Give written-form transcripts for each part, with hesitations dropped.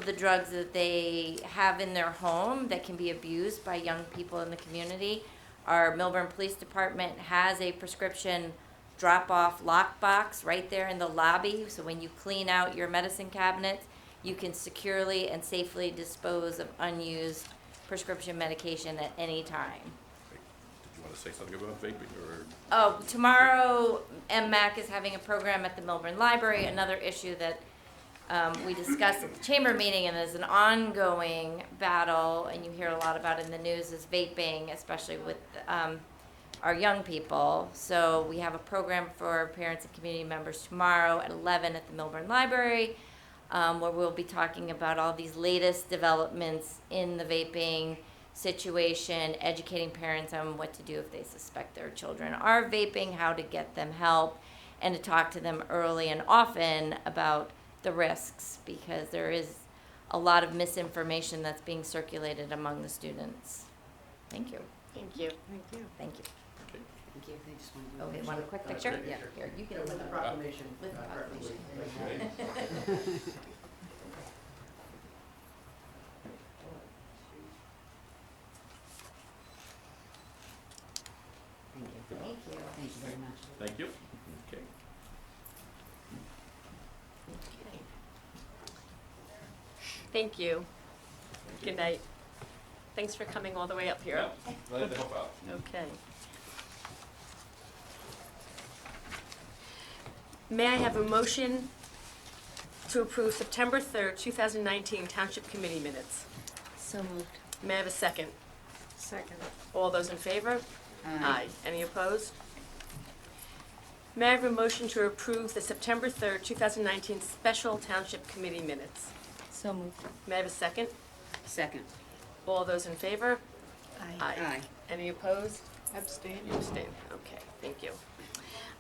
of the drugs that they have in their home that can be abused by young people in the community. Our Millburn Police Department has a prescription drop-off lockbox right there in the lobby. So when you clean out your medicine cabinets, you can securely and safely dispose of unused prescription medication at any time. Did you want to say something about vaping or? Oh, tomorrow MMAC is having a program at the Millburn Library. Another issue that we discussed at the chamber meeting and is an ongoing battle, and you hear a lot about in the news, is vaping, especially with our young people. So we have a program for parents and community members tomorrow at 11 at the Millburn Library, where we'll be talking about all these latest developments in the vaping situation, educating parents on what to do if they suspect their children are vaping, how to get them help, and to talk to them early and often about the risks, because there is a lot of misinformation that's being circulated among the students. Thank you. Thank you. Thank you. Thank you. Okay. Thank you. They just want to do Oh, a you want a quick That's picture? okay. Yeah, here, you can. with the proclamation. With the proclamation. Okay. Thank you. Thank you very much. Thank you. Okay. Thank you. Good night. Thanks for coming all the way up here. Yeah, glad to help out. Okay. May I have a motion to approve September 3rd, 2019 Township Committee minutes? So moved. May I have a second? Second. All those in favor? Aye. Any opposed? May I have a motion to approve the September 3rd, 2019 Special Township Committee minutes? So moved. May I have a second? Second. All those in favor? Aye. Any opposed? Abstain. You abstain. Okay, thank you.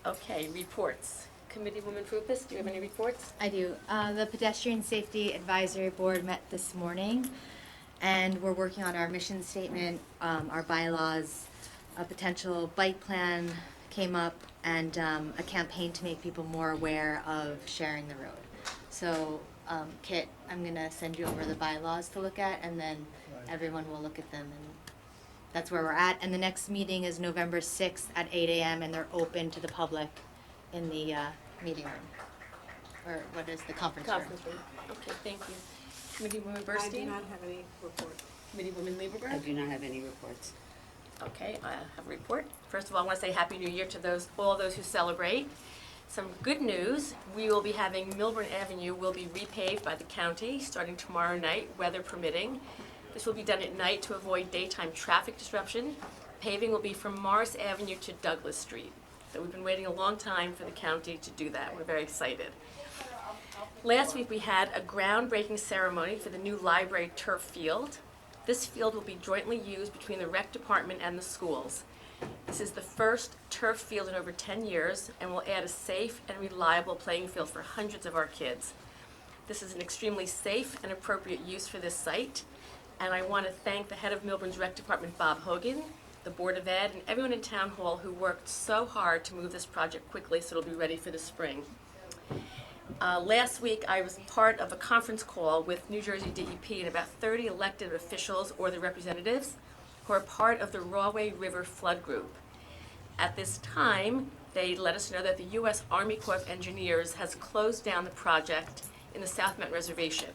Okay, reports. Committeewoman Frupas, do you have any reports? I do. The Pedestrian Safety Advisory Board met this morning, and we're working on our mission statement, our bylaws. A potential bike plan came up, and a campaign to make people more aware of sharing the road. So, Kit, I'm gonna send you over the bylaws to look at, and then everyone will look at them, and that's where we're at. And the next meeting is November 6th at 8 a.m., and they're open to the public in the meeting room, or what is the conference room? Conference room. Okay, thank you. Committeewoman I do Burstein? not have any report. Committeewoman I Lieberberg? do not have any reports. Okay, I have a report. First of all, I want to say Happy New Year to all those who celebrate. Some good news, we will be having Millburn Avenue will be repaved by the county starting tomorrow night, weather permitting. This will be done at night to avoid daytime traffic disruption. Paving will be from Morris Avenue to Douglas Street. So we've been waiting a long time for the county to do that. We're very excited. Last week we had a groundbreaking ceremony for the new library turf field. This field will be jointly used between the rec department and the schools. This is the first turf field in over 10 years and will add a safe and reliable playing field for hundreds of our kids. This is an extremely safe and appropriate use for this site. And I want to thank the head of Millburn's rec department, Bob Hogan, the Board of Ed, and everyone in Town Hall who worked so hard to move this project quickly so it'll be ready for the spring. Last week, I was part of a conference call with New Jersey DEP and about 30 elected officials or their representatives who are part of the Rahway River Flood Group. At this time, they let us know that the U.S. Army Corps of Engineers has closed down the project in the South Mountain Reservation.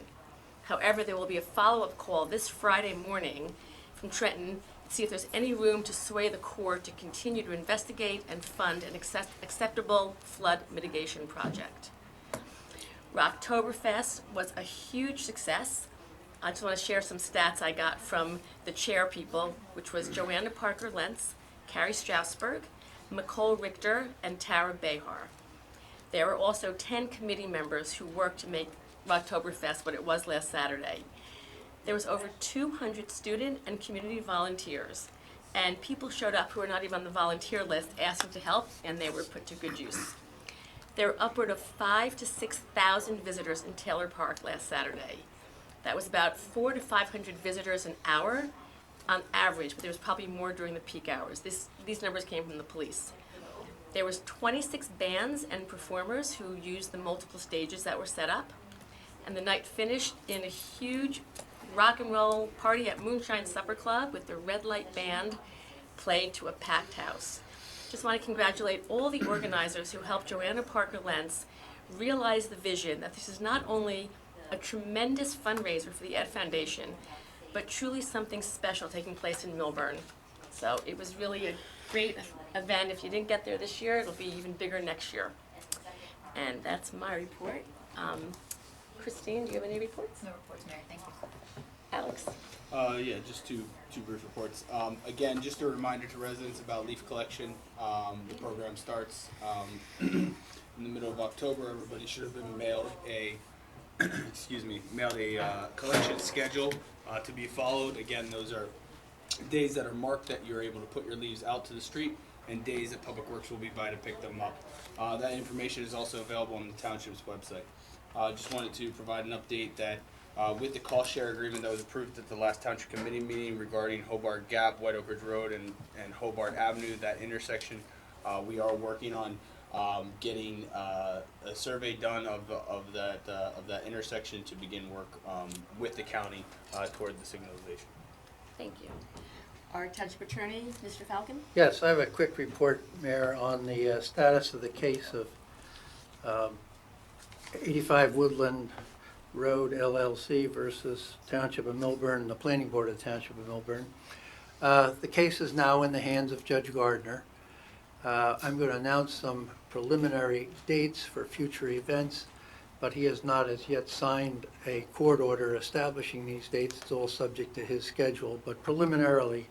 However, there will be a follow-up call this Friday morning from Trenton to see if there's any room to sway the Corps to continue to investigate and fund an acceptable flood mitigation project. Rocktoberfest was a huge success. I just want to share some stats I got from the chair people, which was Joanna Parker Lentz, Carrie Strasberg, Nicole Richter, and Tara Behar. There were also 10 committee members who worked to make Rocktoberfest what it was last Saturday. There was over 200 student and community volunteers, and people showed up who were not even on the volunteer list asking to help, and they were put to good use. There were upward of 5,000 to 6,000 visitors in Taylor Park last Saturday. That was about 400 to 500 visitors an hour on average, but there was probably more during the peak hours. These numbers came from the police. There was 26 bands and performers who used the multiple stages that were set up. And the night finished in a huge rock and roll party at Moonshine Supper Club with the Red Light Band played to a packed house. Just want to congratulate all the organizers who helped Joanna Parker Lentz realize the vision that this is not only a tremendous fundraiser for the Ed Foundation, but truly something special taking place in Millburn. So it was really a great event. If you didn't get there this year, it'll be even bigger next year. And that's my report. Christine, do you have any reports? No reports, Mary, thank you. Alex? Yeah, just two brief reports. Again, just a reminder to residents about leaf collection. The program starts in the middle of October. Everybody should have been mailed a collection schedule to be followed. Again, those are days that are marked that you're able to put your leaves out to the street, and days that Public Works will be by to pick them up. That information is also available on the township's website. Just wanted to provide an update that with the cost share agreement that was approved at the last township committee meeting regarding Hobart Gap, White Oak Ridge Road, and Hobart Avenue, that intersection, we are working on getting a survey done of that intersection to begin work with the county toward the signalization. Thank you. Our township attorney, Mr. Falcon? Yes, I have a quick report, Mayor, on the status of the case of 85 Woodland Road LLC versus Township of Millburn and the Planning Board of the Township of Millburn. The case is now in the hands of Judge Gardner. I'm going to announce some preliminary dates for future events, but he has not as yet signed a court order establishing these dates. It's all subject to his schedule, but preliminarily,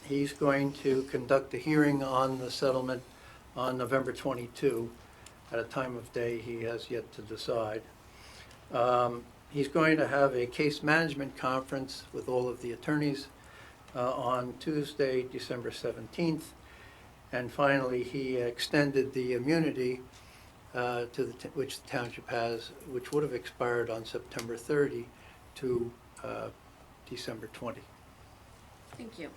he's going to conduct a hearing on the settlement on November 22 at a time of day he has yet to decide. He's going to have a case management conference with all of the attorneys on Tuesday, December 17th. And finally, he extended the immunity which the township has, which would have expired on September 30 to December 20. Thank you.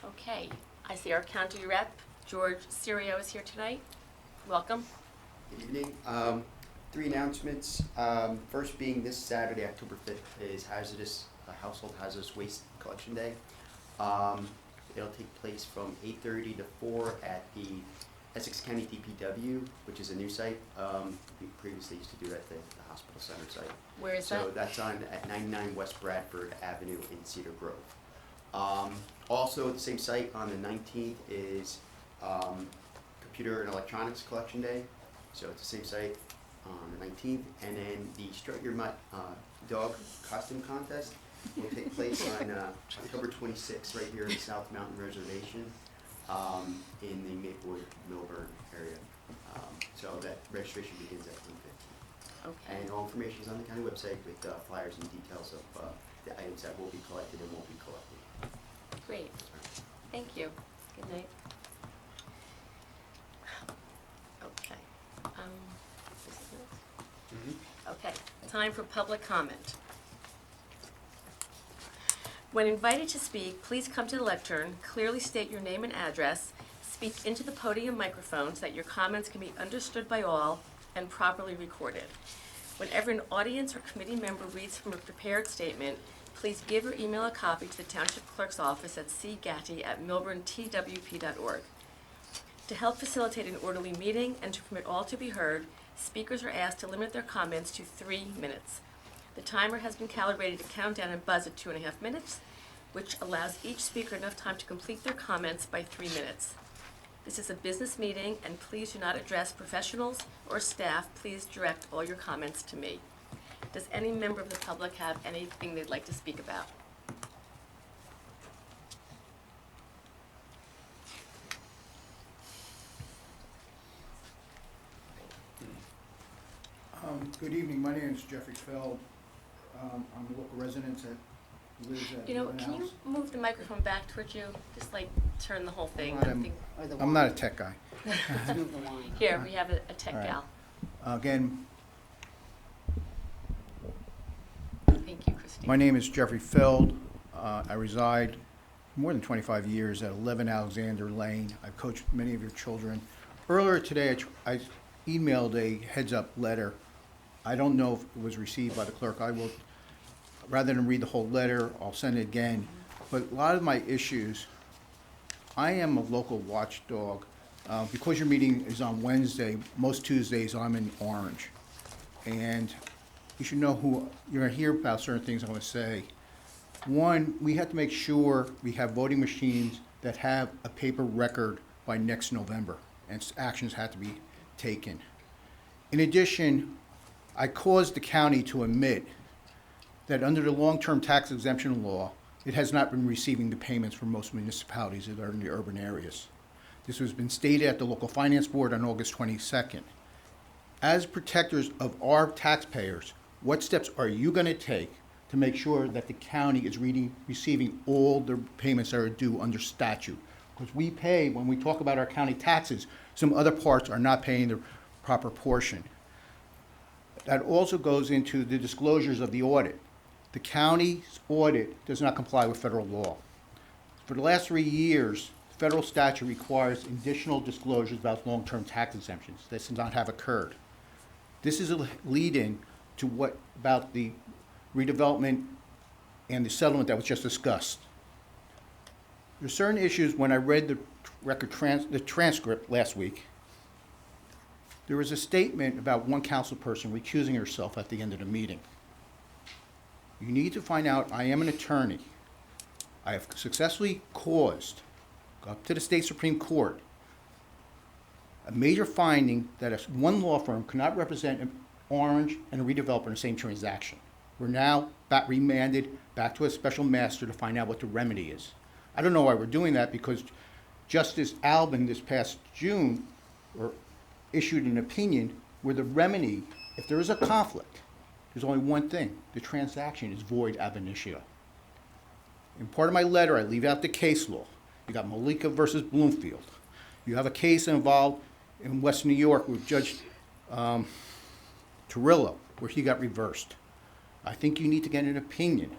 Okay, I see our county rep, George Serio, is here tonight. Welcome. Good evening. 3 announcements. First being this Saturday, October 5th, is Household Hazardous Waste Collection Day. It'll take place from 8:30 to 4 at the Essex County DPW, which is a new site. We previously used to do it at the hospital center site. Where is that? So that's at 99 West Bradford Avenue in Cedar Grove. Also at the same site on the 19th is Computer and Electronics Collection Day. So it's the same site on the 19th. And then the Strut Your Mutt dog costume contest will take place on October 26th right here in the South Mountain Reservation in the Maplewood, Millburn area. So that registration begins at 10:15. Okay. And all information is on the county website with flyers and details of the items that will be collected and won't be collected. Great. Thank you. Good night. Okay. This is it? Okay. Time for public comment. When invited to speak, please come to the lectern, clearly state your name and address, speak into the podium microphone so that your comments can be understood by all and properly recorded. Whenever an audience or committee member reads from a prepared statement, please give or email a copy to the Township Clerk's office at cgatty@millburntwp.org. To help facilitate an orderly meeting and to permit all to be heard, speakers are asked to limit their comments to 3 minutes. The timer has been calibrated to count down and buzz at 2.5 minutes, which allows each speaker enough time to complete their comments by 3 minutes. This is a business meeting, and please do not address professionals or staff. Please direct all your comments to me. Does any member of the public have anything they'd like to speak about? Good evening, my name is Jeffrey Feld. I'm a local resident that lives at You know, Millburn can you House. move the microphone back towards you? Just like turn the whole thing. Not I in- think- Or the I'm not a tech guy. Let's move the line. Here, we have a tech All right. gal. Again, Thank you, Christine. my name is Jeffrey Feld. I reside more than 25 years at 11 Alexander Lane. I've coached many of your children. Earlier today, I emailed a heads-up letter I don't know if it was received by the clerk. I will, rather than read the whole letter, I'll send it again. But a lot of my issues, I am a local watchdog. Because your meeting is on Wednesday, most Tuesdays I'm in Orange. And you should know who, you're gonna hear about certain things I'm gonna say. One, we have to make sure we have voting machines that have a paper record by next November, and actions have to be taken. In addition, I caused the county to admit that under the long-term tax exemption law, it has not been receiving the payments from most municipalities that are in the urban areas. This has been stated at the local finance board on August 22nd. As protectors of our taxpayers, what steps are you going to take to make sure that the county is receiving all the payments that are due under statute? Because we pay, when we talk about our county taxes, some other parts are not paying the proper portion. That also goes into the disclosures of the audit. The county's audit does not comply with federal law. For the last 3 years, federal statute requires additional disclosures about long-term tax exemptions. This does not have occurred. This is a lead-in to what about the redevelopment and the settlement that was just discussed. There's certain issues when I read the the transcript last week. There was a statement about one council person recusing herself at the end of the meeting. You need to find out, I am an attorney. I have successfully caused, up to the state Supreme Court, a major finding that if one law firm cannot represent an Orange and a redeveloper in the same transaction. We're now remanded back to a special master to find out what the remedy is. I don't know why we're doing that, because Justice Albin this past June issued an opinion where the remedy, if there is a conflict, there's only one thing: the transaction is void ab initio. In part of my letter, I leave out the case law. You got Malika versus Bloomfield. You have a case involved in West New York with Judge Torillo, where he got reversed. I think you need to get an opinion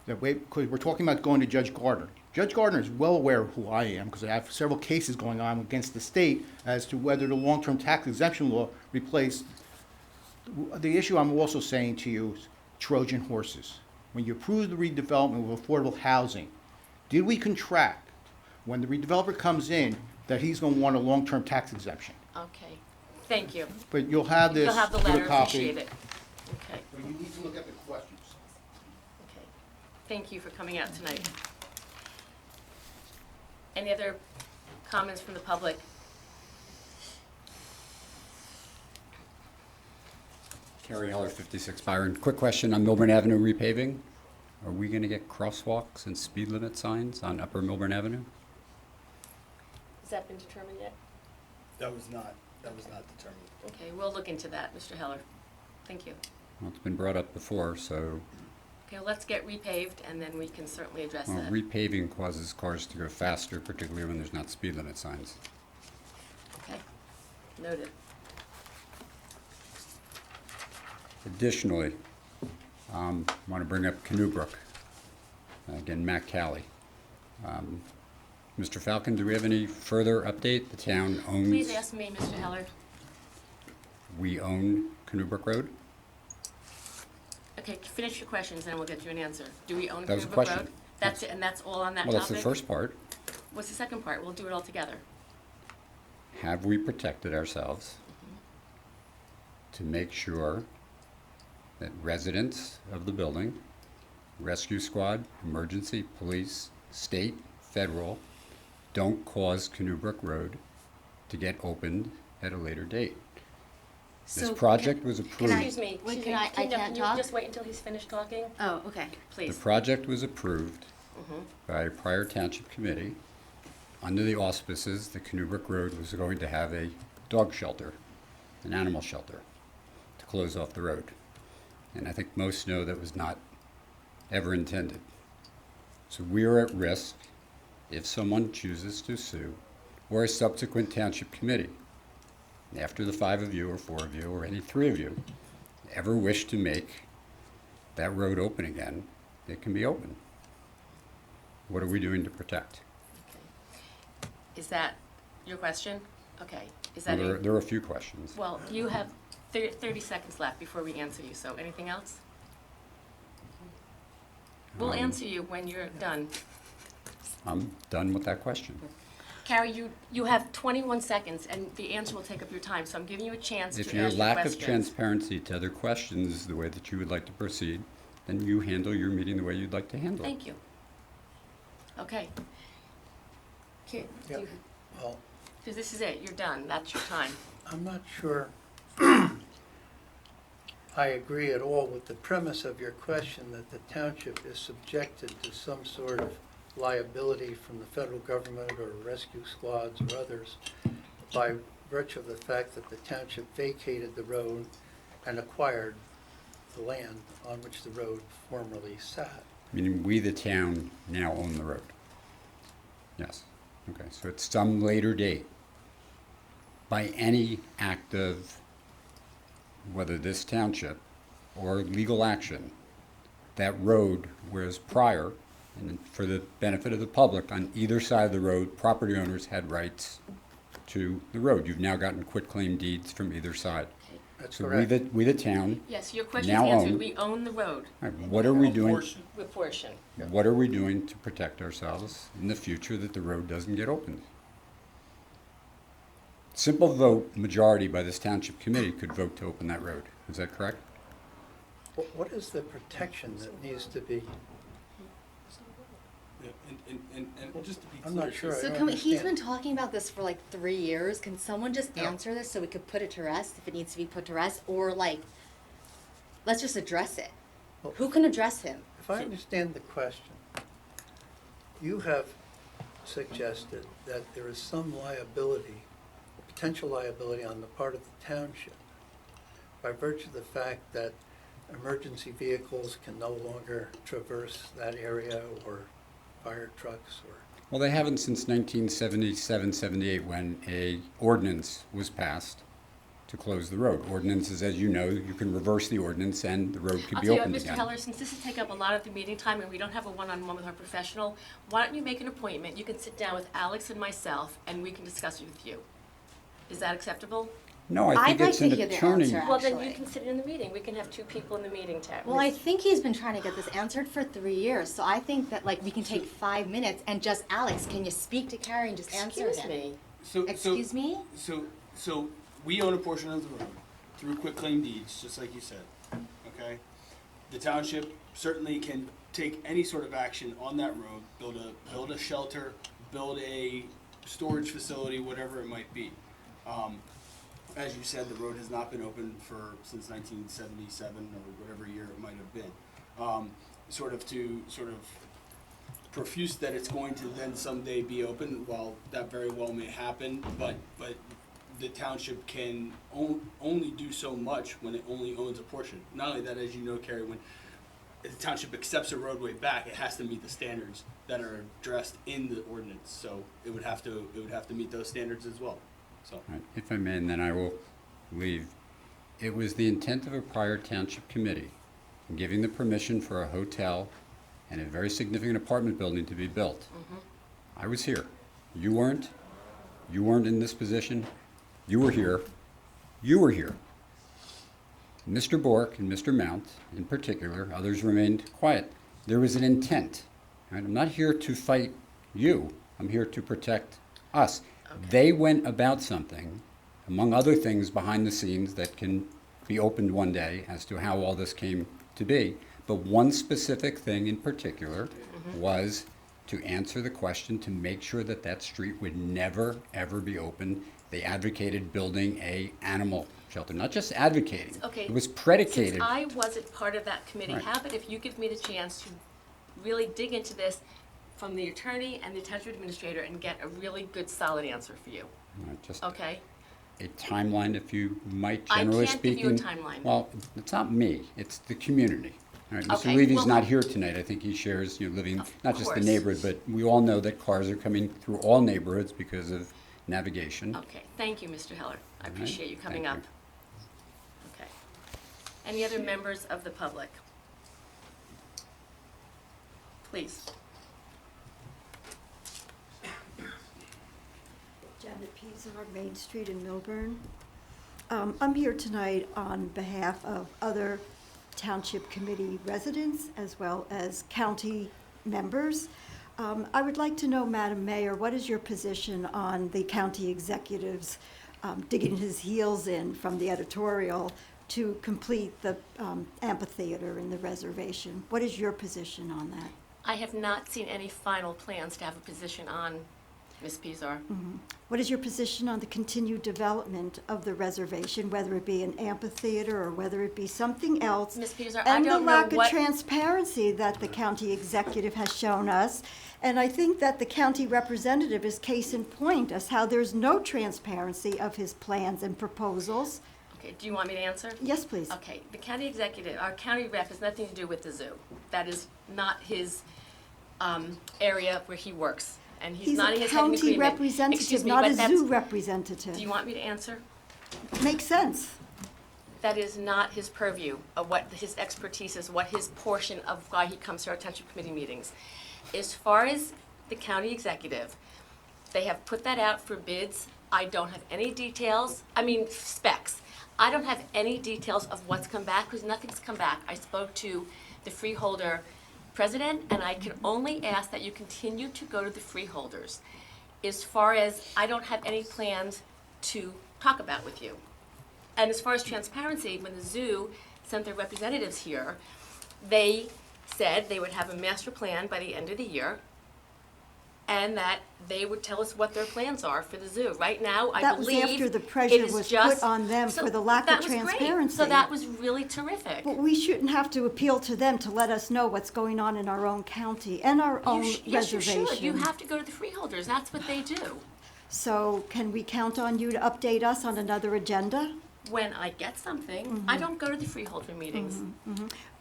that way, because we're talking about going to Judge Gardner. Judge Gardner is well aware of who I am, because I have several cases going on against the state as to whether the long-term tax exemption law replaced. The issue I'm also saying to you is Trojan horses. When you approve the redevelopment of affordable housing, did we contract when the redeveloper comes in that he's going to want a long-term tax exemption? Okay, thank you. But you'll have this. You'll have the give a letter, copy. appreciate it. Okay, But you need to look at the questions. okay. Thank you for coming out tonight. Any other comments from the public? Kerry Heller, 56 Byron. Quick question on Millburn Avenue repaving. Are we going to get crosswalks and speed limit signs on Upper Millburn Avenue? Has that been determined yet? That was not determined. Okay, we'll look into that, Mr. Heller. Thank you. Well, it's been brought up before, so Okay, well, let's get repaved, and then we can certainly address well, that. repaving causes cars to go faster, particularly when there's not speed limit signs. Okay, noted. Additionally, I want to bring up Canoe Brook. Again, Matt Calley. Mr. Falcon, do we have any further update? The town owns. Please ask me, Mr. Heller. We own Canoe Brook Road? Okay, finish your questions, and we'll get you an answer. Do we own That was a Canoe Brook question. Road? That's it, and that's all on that Well, topic? that's the first part. What's the second part? We'll do it all together. Have we protected ourselves to make sure that residents of the building, rescue squad, emergency, police, state, federal, don't cause Canoe Brook Road to get opened at a later date? This So project was approved. Excuse me. Wait, excuse can me. I can't you talk? just wait until he's finished talking? Oh, okay. The Please. project was approved by a prior township committee under the auspices that Canoe Brook Road was going to have a dog shelter, an animal shelter, to close off the road. And I think most know that was not ever intended. So we are at risk if someone chooses to sue, or a subsequent township committee, after the 5 of you or 4 of you or any 3 of you ever wish to make that road open again, it can be open. What are we doing to protect? Is that your question? Okay. Is Well, that there are a few questions. Well, you have 30 seconds left before we answer you, so anything else? We'll answer you when you're done. I'm done with that question. Carrie, you have 21 seconds, and the answer will take up your time, so I'm giving you a chance to If ask your your lack of questions. transparency to other questions is the way that you would like to proceed, then you handle your meeting the way you'd like to handle it. Thank you. Okay. Yep. Well, Because this is it, you're done, that's your time. I'm not sure I agree at all with the premise of your question that the township is subjected to some sort of liability from the federal government or rescue squads or others by virtue of the fact that the township vacated the road and acquired the land on which the road formerly sat. Meaning we, the town, now own the road. Yes. Okay, so at some later date, by any act of whether this township or legal action, that road, whereas prior, and for the benefit of the public, on either side of the road, property owners had rights to the road. You've now gotten quitclaim deeds from either side. That's So correct. we, the town, Yes, your question's Now answered, own. we own the road, all right, what are we doing? with portion. What are we doing to protect ourselves in the future that the road doesn't get opened? Simple vote, majority by this township committee could vote to open that road. Is that correct? What is the protection that needs to be? Yeah, and just to be I'm clear, not sure. I So don't can we, he's understand. been talking about this for like 3 years. Can someone just Yeah. answer this so we could put it to rest if it needs to be put to rest? Or like, let's just address it. Well- Who can address him? If I understand the question, you have suggested that there is some liability, potential liability on the part of the township by virtue of the fact that emergency vehicles can no longer traverse that area, or fire trucks, or, Well, they haven't since 1977, 78, when a ordinance was passed to close the road. Ordinances, as you know, you can reverse the ordinance and the road could I'll be tell you what, opened Mr. again. Heller, since this is taking up a lot of the meeting time and we don't have a one-on-one with our professional, why don't you make an appointment? You can sit down with Alex and myself and we can discuss it with you. Is that acceptable? No, I I'd think like it's to an hear the attorney. answer. Well, then you Actually. can sit in the meeting. We can have two people in the meeting, Terry. Well, I think he's been trying to get this answered for 3 years. So I think that like we can take 5 minutes and just, Alex, can you speak to Carrie and just answer Excuse him? me. Excuse me? So we own a portion of the road through quitclaim deeds, just like you said, okay? The township certainly can take any sort of action on that road, build a shelter, build a storage facility, whatever it might be. As you said, the road has not been open since 1977 or whatever year it might have been. Sort of profuse that it's going to then someday be open, well, that very well may happen, but the township can only do so much when it only owns a portion. Not only that, as you know, Carrie, when the township accepts a roadway back, it has to meet the standards that are addressed in the ordinance. So it would have to meet those standards as well. So Right, if I may, and then I will leave. It was the intent of a prior township committee in giving the permission for a hotel and a very significant apartment building to be built. I was here. You weren't. You weren't in this position. You were here. You were here. Mr. Bork and Mr. Mount, in particular, others remained quiet. There was an intent. Right? I'm not here to fight you. I'm here to protect us. They went about something, among other things behind the scenes that can be opened one day as to how all this came to be. But one specific thing in particular was to answer the question to make sure that that street would never, ever be opened. They advocated building a animal shelter, not just advocating. Okay. It was predicated. Since I wasn't part of that committee, Right. how about if you give me the chance to really dig into this from the attorney and the township administrator and get a really good, solid answer for you, Just okay? a timeline, if you might, I generally can't give speaking. you a timeline. Well, it's not me, it's the community. All right, Mr. Okay, Levy's well- not here tonight. I think he shares, living, Of not just the course. neighborhood, but we all know that cars are coming through all neighborhoods because of navigation. Okay, thank you, Mr. Heller. I right, appreciate you coming thank up. Okay. Any other members of the public? Please. Janet Pizar, Main Street in Millburn. I'm here tonight on behalf of other Township Committee residents as well as county members. I would like to know, Madam Mayor, what is your position on the county executive's digging his heels in from the editorial to complete the amphitheater in the reservation? What is your position on that? I have not seen any final plans to have a position on, Ms. Pizar. What is your position on the continued development of the reservation, whether it be an amphitheater or whether it be something else? Ms. Pizar, I And the don't know lack of what, transparency that the county executive has shown us. And I think that the county representative is case in point as how there's no transparency of his plans and proposals. okay, do you want me to answer? Yes, please. Okay, the county executive, our county rep has nothing to do with the zoo. That is not his area where he works, and he's He's not a in his head of county agreement. representative, Excuse me, not but a that's- zoo representative. Do you want me to answer? Makes sense. That is not his purview of what his expertise is, what his portion of why he comes to our township committee meetings. As far as the county executive, they have put that out for bids. I don't have any details, specs. I don't have any details of what's come back, because nothing's come back. I spoke to the freeholder president, and I can only ask that you continue to go to the freeholders. As far as, I don't have any plans to talk about with you. And as far as transparency, when the zoo sent their representatives here, they said they would have a master plan by the end of the year, and that they would tell us what their plans are for the zoo. Right now, I That was believe after the it pressure is was just- put on them So for the lack of that was great. transparency. So that was really terrific. But we shouldn't have to appeal to them to let us know what's going on in our own county and our own Yes, you reservation. should. You have to go to the freeholders. That's what they do. So can we count on you to update us on another agenda? When I get something, I don't go to the freeholder meetings.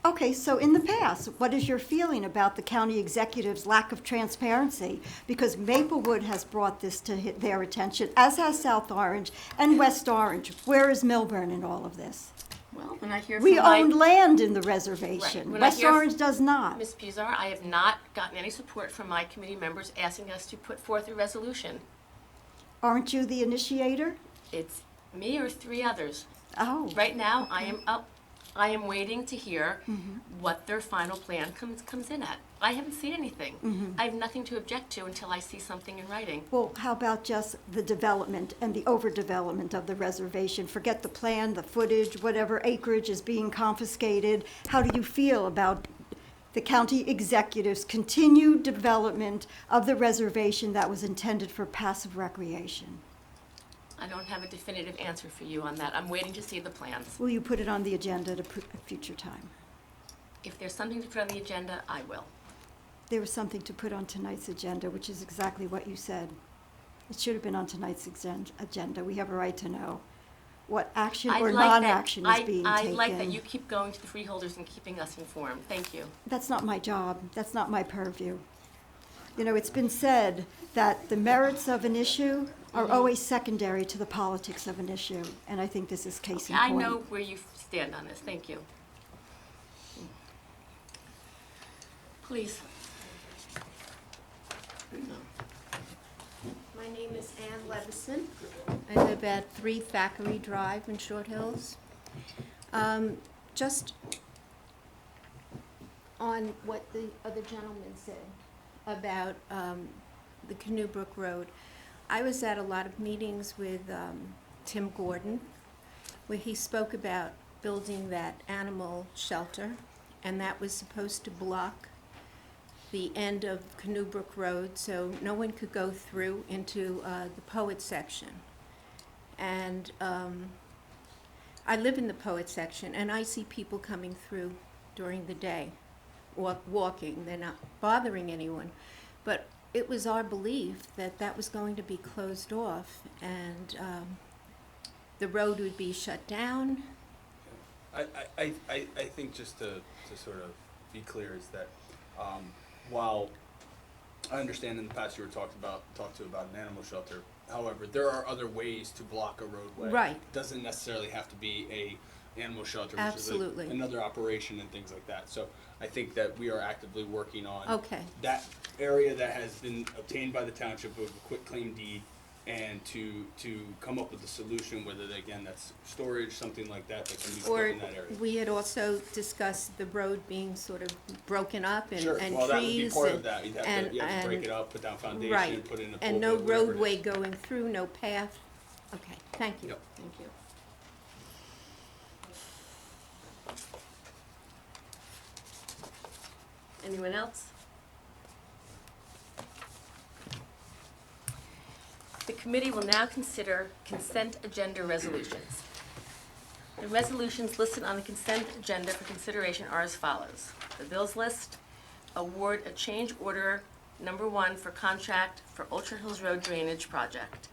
Okay, so in the past, what is your feeling about the county executive's lack of transparency? Because Maplewood has brought this to their attention, as has South Orange and West Orange. Where is Millburn in all of this? Well, when I hear We from my... own land in the reservation. Right. When I West hear- Orange does not. Ms. Pizar, I have not gotten any support from my committee members asking us to put forth a resolution. Aren't you the initiator? It's me or three others. Oh. Right now, I am waiting to hear what their final plan comes in at. I haven't seen anything. I have nothing to object to until I see something in writing. Well, how about just the development and the overdevelopment of the reservation? Forget the plan, the footage, whatever acreage is being confiscated. How do you feel about the county executive's continued development of the reservation that was intended for passive recreation? I don't have a definitive answer for you on that. I'm waiting to see the plans. Will you put it on the agenda at a future time? If there's something to put on the agenda, I will. There was something to put on tonight's agenda, which is exactly what you said. It should have been on tonight's agenda. We have a right to know what action I or like that- non-action is being I taken. like that you keep going to the freeholders and keeping us informed. Thank you. That's not my job. That's not my purview. You know, it's been said that the merits of an issue are always secondary to the politics of an issue, and I think this is case in I point. know where you stand on this. Thank you. Please. My name is Ann Levison. I live at 3 Thackeray Drive in Short Hills. Just on what the other gentleman said about the Canoe Brook Road. I was at a lot of meetings with Tim Gordon, where he spoke about building that animal shelter, and that was supposed to block the end of Canoe Brook Road, so no one could go through into the poet section. And I live in the poet section, and I see people coming through during the day, walking. They're not bothering anyone. But it was our belief that that was going to be closed off, and the road would be shut down. I think just to sort of be clear is that while I understand in the past you were talked to about an animal shelter, however, there are other ways to block a roadway. Right. It doesn't necessarily have to be a animal shelter, which Absolutely. is another operation and things like that. So I think that we are actively working on Okay. that area that has been obtained by the township with a quitclaim deed, and to come up with a solution, whether again that's storage, something like that can be put Or in that area. we had also discussed the road being sort of broken up and Sure. trees. Well, that would be part of that. You'd have and- to break and- it up, put down foundation, Right, put in a and no pulpit, whatever it roadway is. going through, no path. Okay, thank you, Yep. thank you. Anyone else? The committee will now consider consent agenda resolutions. The resolutions listed on the consent agenda for consideration are as follows. The bills list, award a change order number 1 for contract for Orchard Hills Road Drainage Project.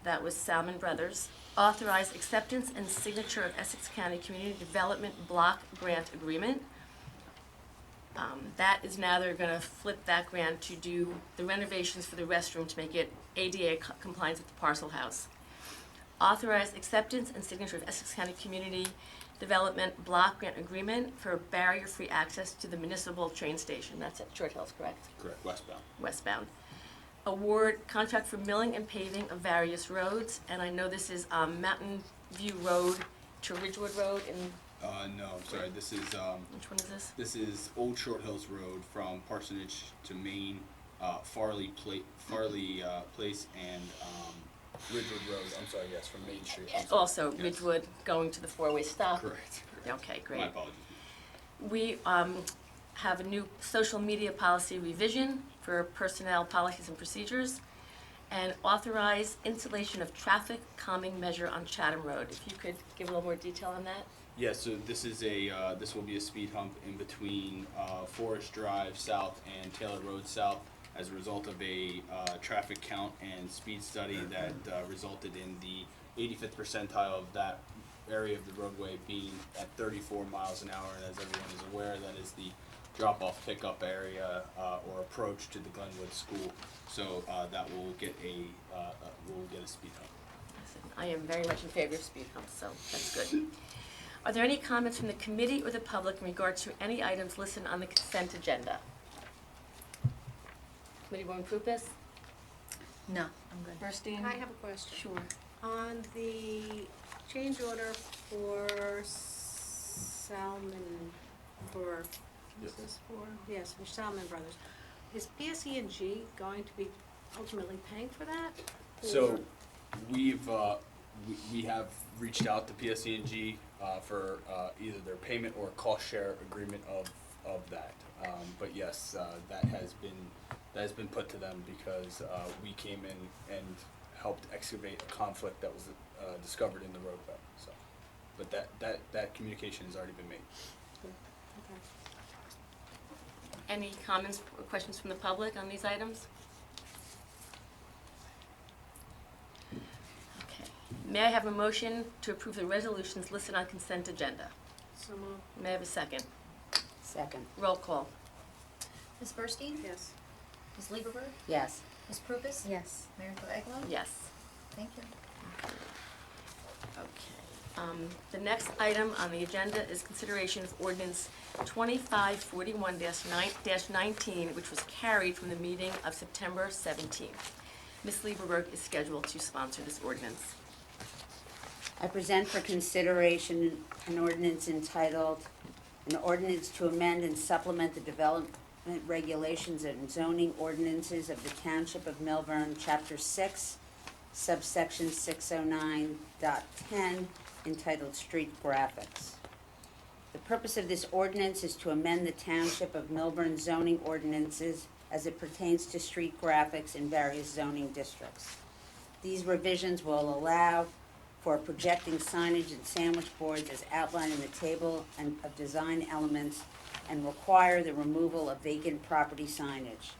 That was Salmon Brothers. Authorize acceptance and signature of Essex County Community Development Block Grant Agreement. That is now, they're gonna flip that grant to do the renovations for the restroom to make it ADA compliant with the parcel house. Authorize acceptance and signature of Essex County Community Development Block Grant Agreement for barrier-free access to the municipal train station. That's at Short Hills, correct? Correct, westbound. Westbound. Award contract for milling and paving of various roads, and I know this is Mountain View Road to Ridgewood Road, and No, I'm sorry, this is, which one is this? this is Old Short Hills Road from Parsonage to Maine, Farley Place and, Ridgewood Road, I'm sorry, yes, from Main Street. I'm sorry. Also Yes. Ridgewood going to the four-way stop. Correct. Okay, great. My apologies. We have a new social media policy revision for personnel policies and procedures, and authorize installation of traffic calming measure on Chatham Road. If you could give a little more detail on that? Yeah, so this is this will be a speed hump in between Forest Drive South and Taylor Road South as a result of a traffic count and speed study that resulted in the 85th percentile of that area of the roadway being at 34 miles an hour. And as everyone is aware, that is the drop-off pickup area or approach to the Glenwood School. So that will get a speed hump. I am very much in favor of speed humps, so that's good. Are there any comments from the committee or the public in regard to any items listed on the consent agenda? Committeewoman Krupas? No, I'm good. Burstein? I have a question. Sure. On the change order for Salmon, for, Yes. is this for? Yes, for Salmon Brothers. Is PSE&G going to be ultimately paying for that? So we've we have reached out to PSE&G for either their payment or cost share agreement of that. But yes, that has been put to them because we came in and helped excavate a conflict that was discovered in the roadway. So, but that communication has already been made. Okay. Any comments or questions from the public on these items? Okay. May I have a motion to approve the resolutions listed on consent agenda? So moved. May I have a second? Second. Roll call. Ms. Burstein? Yes. Ms. Lieberberg? Yes. Ms. Prupus? Yes. Mayor Eklund? Yes. Thank you. Okay. The next item on the agenda is consideration of ordinance 2541-19, which was carried from the meeting of September 17th. Ms. Lieberberg is scheduled to sponsor this ordinance. I present for consideration an ordinance entitled, an ordinance to amend and supplement the development regulations and zoning ordinances of the Township of Millburn, Chapter 6, subsection 609.10, entitled Street Graphics. The purpose of this ordinance is to amend the Township of Millburn zoning ordinances as it pertains to street graphics in various zoning districts. These revisions will allow for projecting signage and sandwich boards as outlined in the table and of design elements and require the removal of vacant property signage.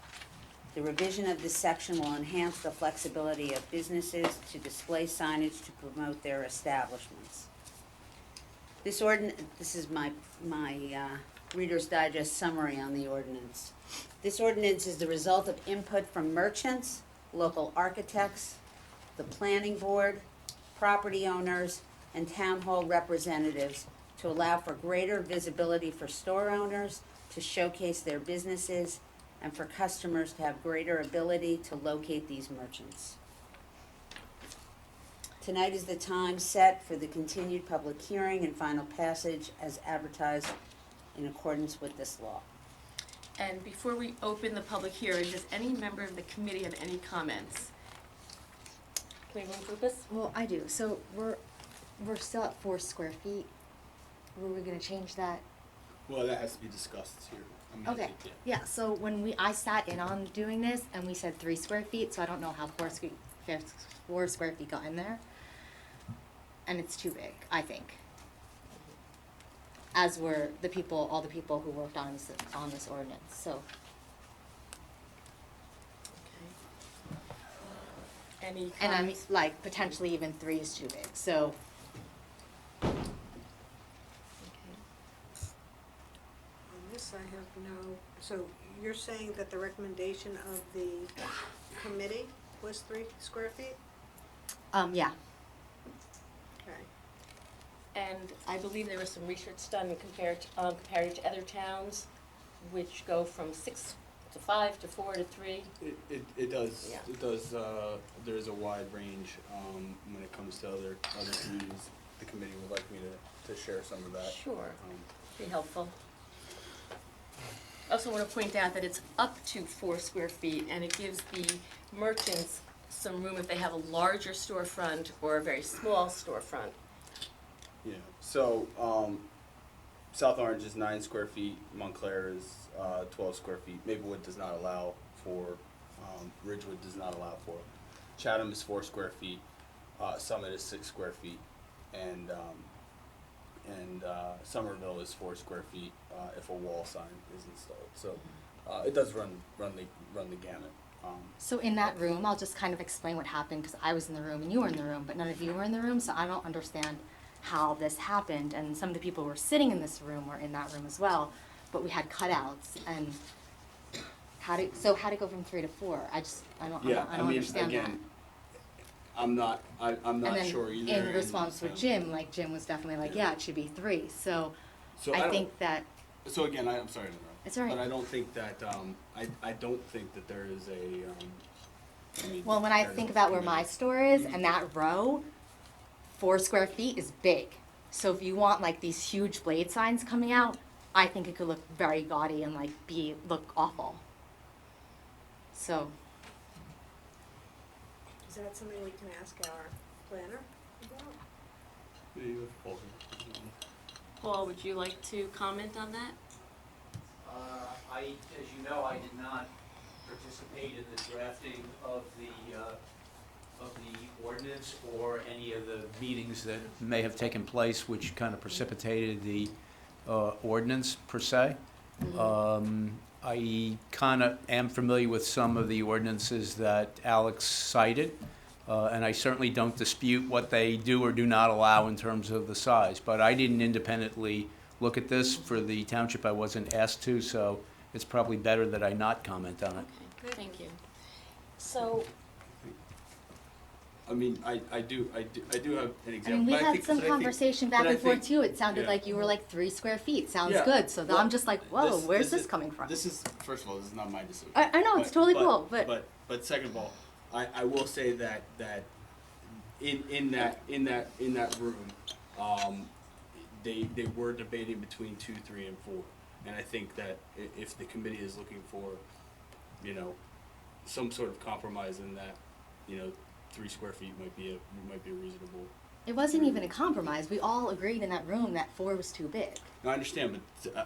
The revision of this section will enhance the flexibility of businesses to display signage to promote their establishments. This is my Reader's Digest summary on the ordinance. This ordinance is the result of input from merchants, local architects, the planning board, property owners, and town hall representatives to allow for greater visibility for store owners to showcase their businesses and for customers to have greater ability to locate these merchants. Tonight is the time set for the continued public hearing and final passage as advertised in accordance with this law. And before we open the public hearing, does any member of the committee have any comments? Cleveland Lucas? Well, I do. So we're still at 4 square feet. Were we gonna change that? Well, that has to be discussed here. I mean, I Okay, think, yeah, so when I sat in on doing this, and we said 3 square feet, so I don't know how 4 square feet got in there. And it's too big, I think. As were all the people who worked on this ordinance, so. Any And I'm comments? like, potentially even 3 is too big, so. Okay. On this, I have no, so you're saying that the recommendation of the committee was 3 square feet? Yeah, Okay. And I believe there was some research done and compared to other towns, which go from 6 to 5 to 4 to 3. It does, Yeah. there's a wide range, when it comes to other communities. The committee would like me to share some of that. Sure. Be helpful. I also want to point out that it's up to 4 square feet, and it gives the merchants some room if they have a larger storefront or a very small storefront. Yeah, so, South Orange is 9 square feet, Montclair is, 12 square feet, Maplewood does not allow for, Ridgewood does not allow for. Chatham is 4 square feet, Summit is 6 square feet, and Somerville is 4 square feet, if a wall sign is installed, so, it does run the gamut. so in that room, I'll just kind of explain what happened, because I was in the room and you were in the room, but none of you were in the room, so I don't understand how this happened, and some of the people who were sitting in this room were in that room as well, but we had cutouts, and how to go from 3 to 4? I don't Yeah, I mean, understand that. again, I'm not And then sure either. in response with Jim, like Jim was definitely like, yeah, it should be 3, so So I don't- think that, So again, I'm sorry to interrupt. It's all right. But I don't think that, I don't think that there is a, need well, when I to think compare about the where my committees. store is, and that row, 4 square feet is big. So if you want like these huge blade signs coming out, I think it could look very gaudy and like look awful. So, Is that something we can ask our planner about? Yeah, you have Paul here. Paul, would you like to comment on that? As you know, I did not participate in the drafting of the ordinance or any of the meetings that may have taken place, which kind of precipitated the ordinance per se. I kind of am familiar with some of the ordinances that Alex cited, and I certainly don't dispute what they do or do not allow in terms of the size. But I didn't independently look at this for the township. I wasn't asked to, so it's probably better that I not comment on it. Okay, thank you. So, I mean, I do have an I example. mean, we but I had think- some but I think- conversation back but I and forth think- too. It sounded yeah. like you were like 3 square feet. Sounds Yeah, good. So well, I'm just like, whoa, where's this is- coming from? This is, first of all, this is not my decision. I know, it's totally cool, but- But second of all, I will say that in that room, they were debating between 2, 3, and 4. And I think that if the committee is looking for, some sort of compromise in that, 3 square feet might be a reasonable. It wasn't even a compromise. We all agreed in that room that 4 was too big. No, I understand, but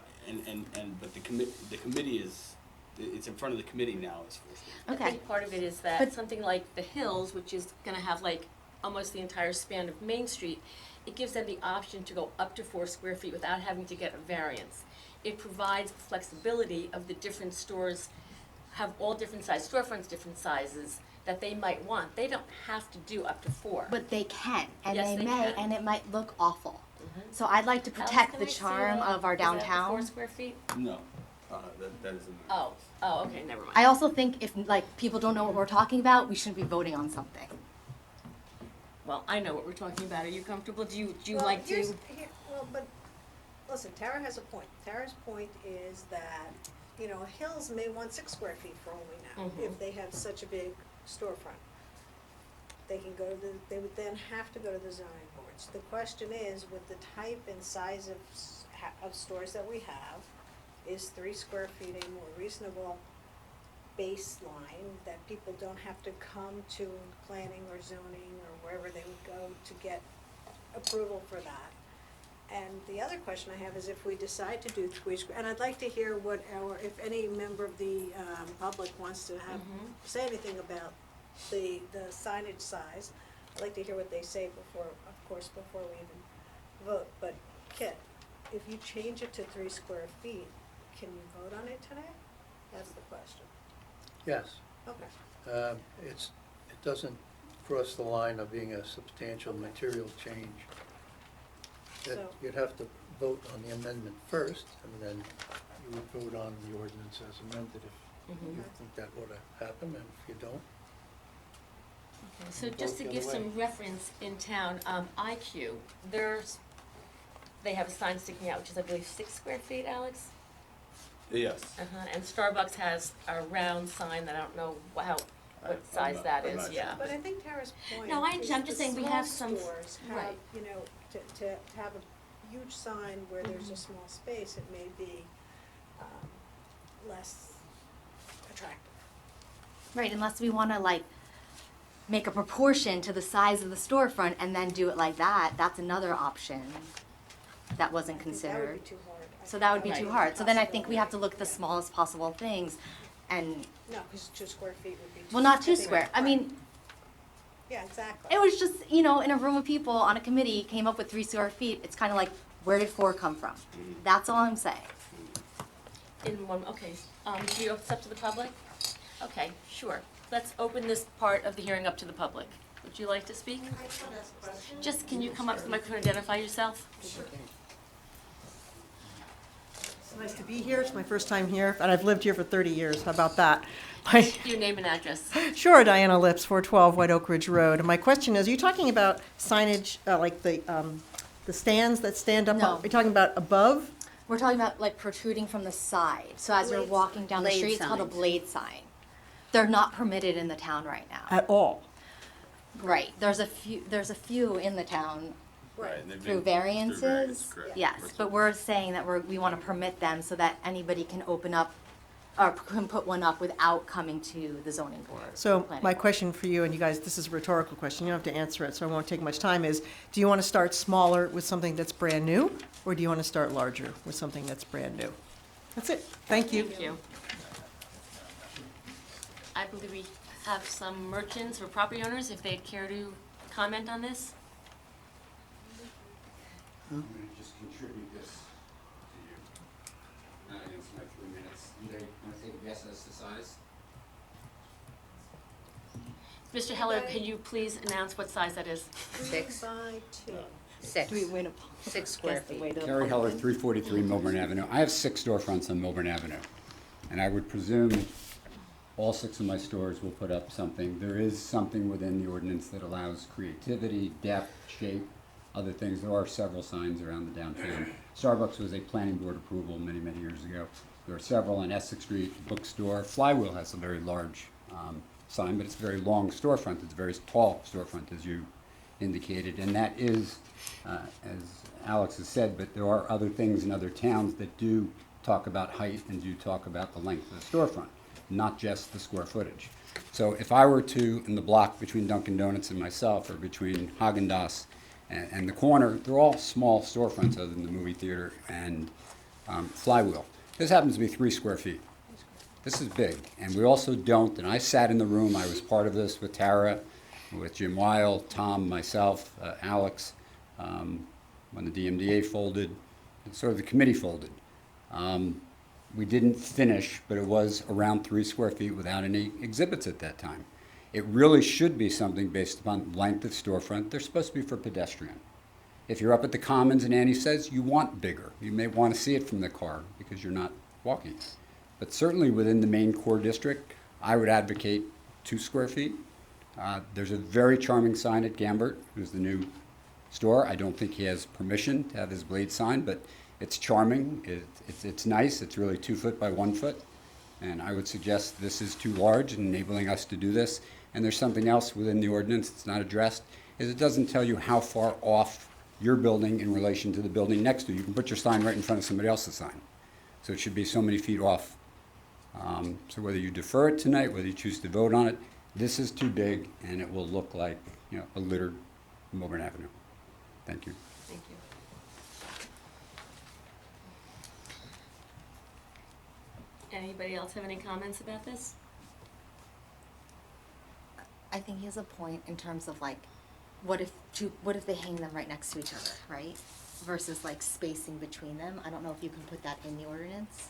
but the committee is, it's in front of the committee now as 4 square. I Okay. think part of it is that But- something like the Hills, which is gonna have like almost the entire span of Main Street, it gives them the option to go up to 4 square feet without having to get a variance. It provides flexibility of the different stores, have all different size storefronts, different sizes, that they might want. They don't have to do up to 4. But they can, and Yes, they they may, can. and it might look awful. So I'd like to Alex, protect can the I see charm that? of our Is that the downtown. 4 square feet? No, that isn't. Oh, okay, never mind. I also think if like people don't know what we're talking about, we shouldn't be voting on something. Well, I know what we're talking about. Are you comfortable? Do you Well, like to? Well, but, listen, Tara has a point. Tara's point is that, Hills may want 6 square feet for all we know, Mhm. if they have such a big storefront. they can go to they would then have to go to the zoning boards. The question is, with the type and size of stores that we have, is 3 square feet a more reasonable baseline that people don't have to come to planning or zoning or wherever they would go to get approval for that? And the other question I have is, if we decide to do 3 square, and I'd like to hear what if any member of the public wants to have, say anything about the signage size, I'd like to hear what they say before we even vote. But Kit, if you change it to 3 square feet, can you vote on it today? That's the question. Yes. Okay. It doesn't cross the line of being a substantial material change. So- You'd have to vote on the amendment first, and then you would vote on the ordinance as amended if you think that ought to happen, and if you don't. Okay, so just to give some reference in town, IQ, they have a sign sticking out, which is, I believe, 6 square feet, Alex? Yes. And Starbucks has a round sign that I don't know what size that I'm is, not sure. yeah. But I think Tara's point No, I is understand. I'm just the saying we small have some- stores have, right. you know, to have a huge sign where there's a small space, it may be less attractive. Right, unless we wanna like make a proportion to the size of the storefront and then do it like that, that's another option that wasn't I think considered. That would be too hard. So that would be Right. too hard. So then I think we have to look at the smallest possible things and, No, because 2 square feet would be too. well, not I too think- square. I mean, Yeah, exactly. it was just, you know, in a room of people on a committee, came up with 3 square feet. It's kind of like, where did 4 come from? That's all I'm saying. Okay, do you open up to the public? Okay, sure. Let's open this part of the hearing up to the public. Would you like to speak? Just, can you come up to the microphone and identify yourself? It's nice to be here. It's my first time here, and I've lived here for 30 years. How about that? Your name and address. Sure, Diana Lips, 412 White Oak Ridge Road. And my question is, are you talking about signage, like the stands that stand up? No. Are you talking about above? We're talking about like protruding from the side. So as you're Blade walking down the Blade street, it's called a signs. blade sign. They're not permitted in the town right now. At all? Right, there's a few in the town Right, and they've through been- variances. correct. Yes, but we're saying that we want to permit them so that anybody can open up or can put one up without coming to the zoning board. So planning my board. question for you, and you guys, this is a rhetorical question, you don't have to answer it, so I won't take much time, is do you want to start smaller with something that's brand new, or do you want to start larger with something that's brand new? That's it. Thank you. Thank you. I believe we have some merchants or property owners, if they'd care to comment on this. I'm gonna just contribute this to you. Not against my 3 minutes. Do they want to take a guess as to size? Mr. Heller, can you please announce what size that is? 6. 3 by 2. 6. 6 square feet. Carrie Heller, 343 Millburn Avenue. I have 6 storefronts on Millburn Avenue, and I would presume all 6 of my stores will put up something. There is something within the ordinance that allows creativity, depth, shape, other things. There are several signs around the downtown. Starbucks was a planning board approval many, many years ago. There are several on Essex Street, bookstore. Flywheel has a very large sign, but it's a very long storefront. It's a very tall storefront, as you indicated, and that is, as Alex has said, but there are other things in other towns that do talk about height and do talk about the length of the storefront, not just the square footage. So if I were to, in the block between Dunkin' Donuts and myself, or between Haagen-Dazs and the corner, they're all small storefronts other than the movie theater and Flywheel. This happens to be 3 square feet. This is big, and we also don't, and I sat in the room, I was part of this with Tara, with Jim Weil, Tom, myself, Alex, when the DMDA folded, and sort of the committee folded. We didn't finish, but it was around 3 square feet without any exhibits at that time. It really should be something based upon length of storefront. They're supposed to be for pedestrian. If you're up at the Commons and Annie says you want bigger, you may want to see it from the car because you're not walking. But certainly within the main core district, I would advocate 2 square feet. There's a very charming sign at Gambert, who's the new store. I don't think he has permission to have his blade sign, but it's charming. It's nice. It's really 2 foot by 1 foot. And I would suggest this is too large and enabling us to do this. and there's something else within the ordinance that's not addressed, is it doesn't tell you how far off your building in relation to the building next to you. You can put your sign right in front of somebody else's sign. So it should be so many feet off. So whether you defer it tonight, whether you choose to vote on it, this is too big, and it will look like, you know, a littered Millburn Avenue. Thank you. Thank you. Anybody else have any comments about this? I think he has a point in terms of like, what if they hang them right next to each other, right? Versus like spacing between them. I don't know if you can put that in the ordinance.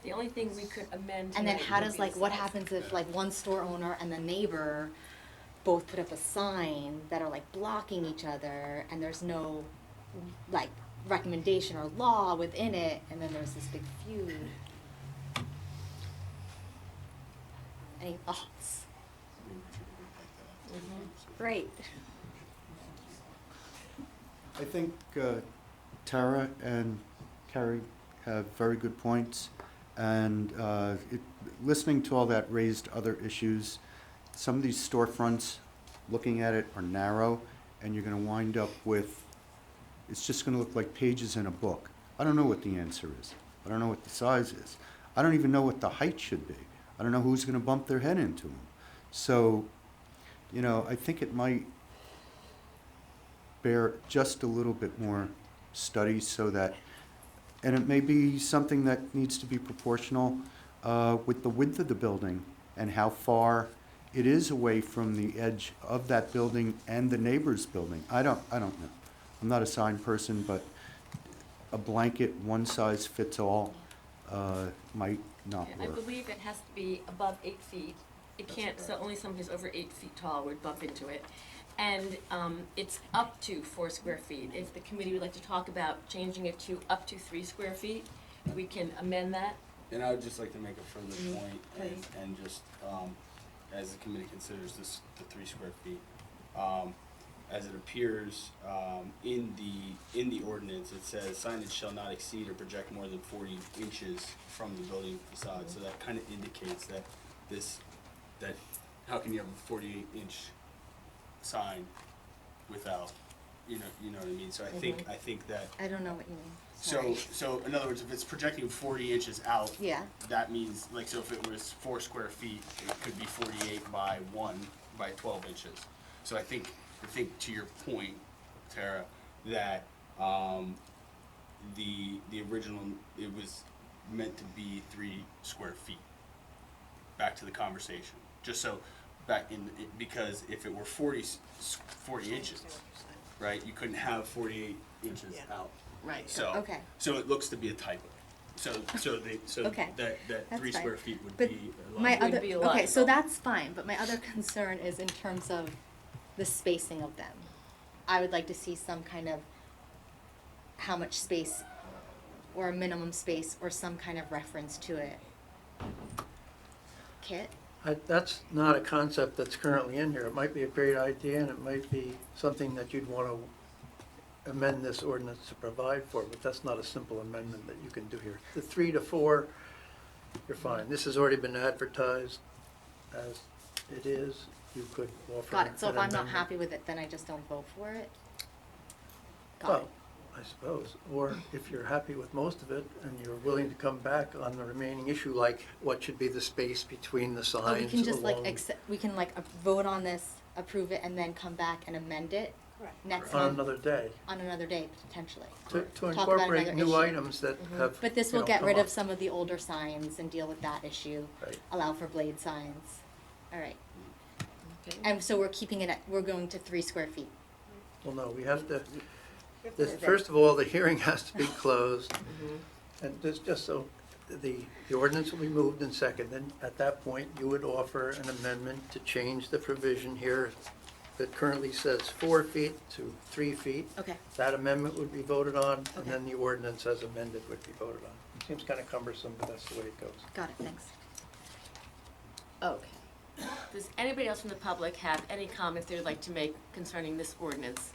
The only thing we could amend And then tonight how would does be like, the what size. happens if like one store owner and the neighbor both put up a sign that are like blocking each other and there's no like recommendation or law within it, and then there's this big feud? Any thoughts? Great. I think Tara and Carrie have very good points, and listening to all that raised other issues. Some of these storefronts, looking at it, are narrow, and you're going to wind up with, it's just going to look like pages in a book. I don't know what the answer is. I don't know what the size is. I don't even know what the height should be. I don't know who's going to bump their head into them. So, you know, I think it might bear just a little bit more study so that, and it may be something that needs to be proportional with the width of the building and how far it is away from the edge of that building and the neighbor's building. I don't know. I'm not a sign person, but a blanket one size fits all might not I work. believe it has to be above 8 feet. It can't, so only someone who's over 8 feet tall would bump into it. And it's up to 4 square feet. If the committee would like to talk about changing it to up to 3 square feet, we can amend that. And I would just like to make a further point, Please. and just, as the committee considers this, the 3 square feet, as it appears, in the ordinance, it says signage shall not exceed or project more than 40 inches from the building facade. So that kind of indicates that how can you have a 48-inch sign without, you know what I mean? So I think that, I don't know what you mean. so in other words, if it's projecting 40 inches out, Yeah. that means, like, so if it was 4 square feet, it could be 48 by 12 inches. So I think to your point, Tara, that the original, it was meant to be 3 square feet. Back to the conversation, just so because if it were 40 inches, right, you couldn't have 48 inches out. Right. So Okay. So it looks to be a typo. So Okay. that That's 3 fine. square feet would But be a lot. my Would other, be okay, so illogical. that's fine, but my other concern is in terms of the spacing of them. I would like to see some kind of how much space or a minimum space or some kind of reference to it. Kit? That's not a concept that's currently in here. It might be a great idea, and it might be something that you'd want to amend this ordinance to provide for, but that's not a simple amendment that you can do here. The 3 to 4, you're fine. This has already been advertised as it is. You could offer Got it, so an if I'm not amendment. happy with it, then I just don't vote for it? Got it. Well, I suppose, or if you're happy with most of it and you're willing to come back on the remaining issue, like what should be the space between the signs Oh, we can just like along- accept, we can like vote on this, approve it, and then come back and amend it Right. next on month, another day, on another day potentially. to Talk about incorporate another new issue. items that have, But this you will know, get come rid of up. some of the older signs and deal with that issue, Right. allow for blade signs. All right, Okay. and so we're keeping it at, we're going to 3 square feet. Well, no, we have to, If this, the- first of all, the hearing has to be closed. And just so, the ordinance will be moved and seconded. At that point, you would offer an amendment to change the provision here that currently says 4 feet to 3 feet. Okay. That amendment would be voted on, and Okay. then the ordinance as amended would be voted on. Seems kind of cumbersome, but that's the way it goes. Got it, thanks. Okay. Does anybody else from the public have any comments they would like to make concerning this ordinance?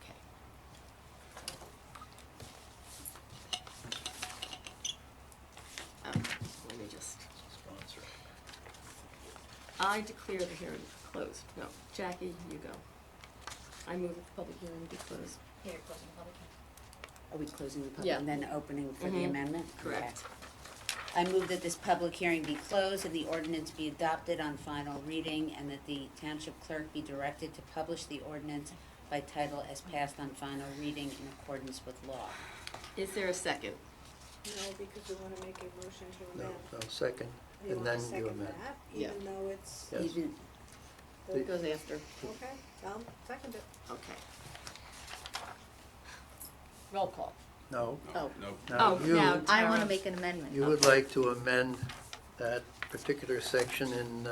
Okay. Okay, let me just. Sponsor. I declare the hearing closed. No, Jackie, you go. I move that the public hearing be closed. Here, closing the public Are we closing the public Yeah. and then opening for the Mhm. amendment? Correct. Okay. I move that this public hearing be closed and the ordinance be adopted on final reading, and that the township clerk be directed to publish the ordinance by title as passed on final reading in accordance with law. Is there a second? No, because we want to make a motion to No, amend. no, second, You and want to then you second amend. that, Yeah. even though it's, Yes. Even, It goes after. okay, second it. Okay. Roll call. No, Oh. Nope. now Oh, you, now I want Tara. to make an amendment. you would like to amend that particular section in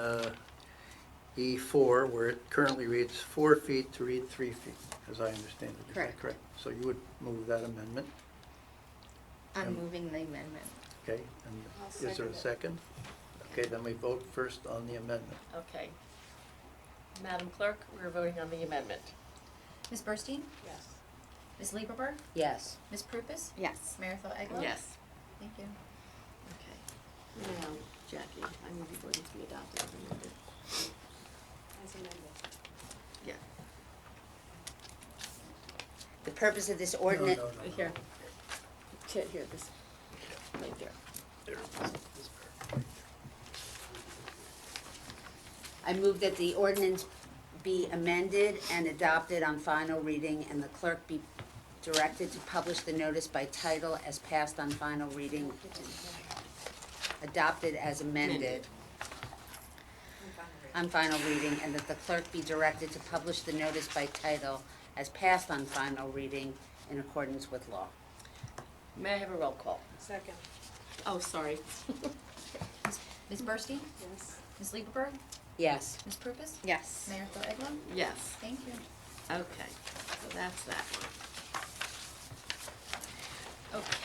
E4, where it currently reads 4 feet to read 3 feet, as I understand it. Is that Correct. correct? So you would move that amendment, I'm moving the amendment. okay? I'll And is there second a it. second? Okay, then we vote first on the amendment. Okay. Madam Clerk, we're voting on the amendment. Ms. Burstein? Yes. Ms. Lieberberg? yes. Ms. Prupus? Yes. Mayor Phil Eglin? Yes. Thank you. Okay. Now, Jackie, I move the ordinance be adopted as amended. As amended. Yeah. The purpose of this No, ordinance. no, no, no. Here. Here, this, right there. I move that the ordinance be amended and adopted on final reading, and the clerk be directed to publish the notice by title as passed on final reading, adopted as amended on final reading, and that the clerk be directed to publish the notice by title as passed on final reading in accordance with law. May I have a roll call? Second, Oh, sorry. Ms. Burstein? yes. Ms. Lieberberg? Yes. Ms. Prupus? Yes. Mayor Phil Eglin? Yes. Thank you. Okay, so that's that one. Okay.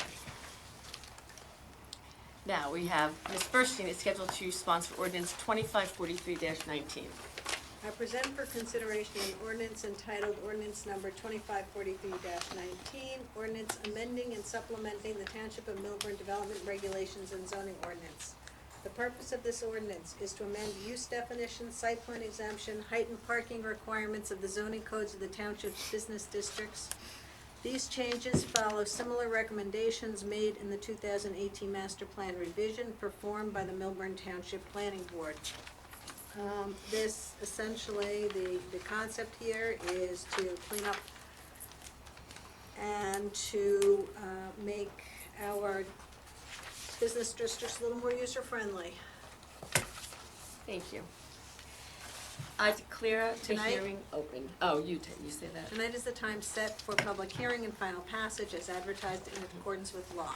Now, we have, Ms. Burstein is scheduled to sponsor ordinance 2543-19. I present for consideration an ordinance entitled Ordinance Number 2543-19, ordinance amending and supplementing the Township of Millburn Development Regulations and Zoning Ordinance. The purpose of this ordinance is to amend use definitions, site plan exemption, heightened parking requirements of the zoning codes of the township's business districts. These changes follow similar recommendations made in the 2018 Master Plan revision performed by the Millburn Township Planning Board. This essentially, the concept here is to clean up and to make our business districts a little more user-friendly. Thank you. I declare the Tonight? hearing open. Oh, you say that. Tonight is the time set for public hearing and final passage as advertised in accordance with law.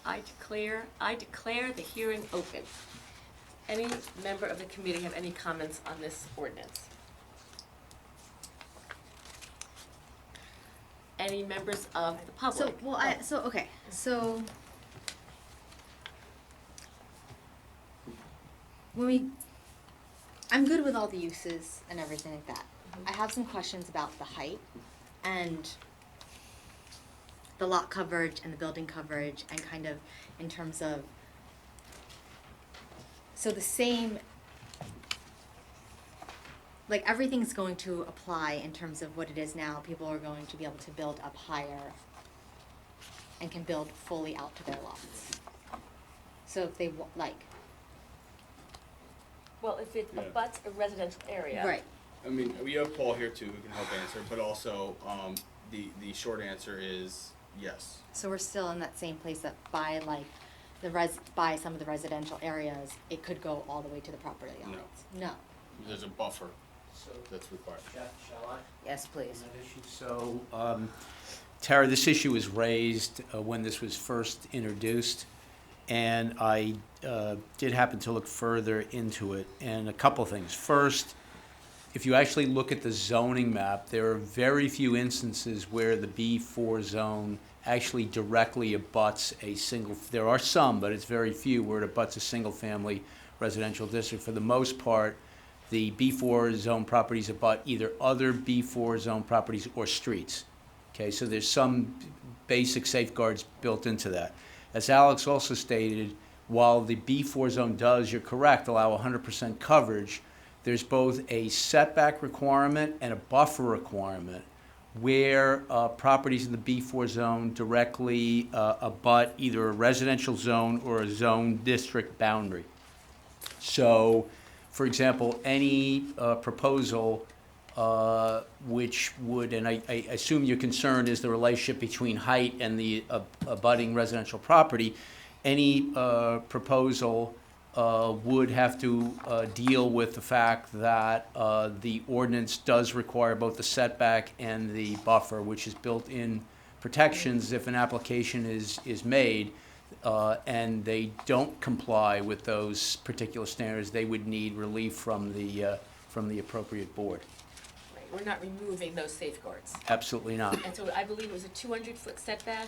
I declare the hearing open. Any member of the committee have any comments on this ordinance? Any members of the public? So I'm good with all the uses and everything like that. I have some questions about the height and the lot coverage and the building coverage, and kind of in terms of, so the same, like everything's going to apply in terms of what it is now. People are going to be able to build up higher and can build fully out to their lots. So if they Well, if it Yeah. abuts a residential area. right. I mean, we have Paul here too, who can help answer, but also, the short answer is yes. So we're still in that same place that by some of the residential areas, it could go all the way to the property lines? No. There's a buffer that's required. Shall I? Yes, please. So, Tara, this issue was raised when this was first introduced, and I did happen to look further into it, and a couple things. First, if you actually look at the zoning map, there are very few instances where the B4 zone actually directly abuts a single, there are some, but it's very few where it abuts a single-family residential district. For the most part, the B4 zone properties abut either other B4 zone properties or streets. Okay, so there's some basic safeguards built into that. As Alex also stated, while the B4 zone does, you're correct, allow 100% coverage, there's both a setback requirement and a buffer requirement where properties in the B4 zone directly abut either a residential zone or a zone district boundary. So, for example, any proposal which would, and I assume your concern is the relationship between height and the abutting residential property, any proposal would have to deal with the fact that the ordinance does require both the setback and the buffer, which is built-in protections if an application is made, and they don't comply with those particular standards, they would need relief from the appropriate board. Right, we're not removing those safeguards. Absolutely not. And so I believe it was a 200-foot setback.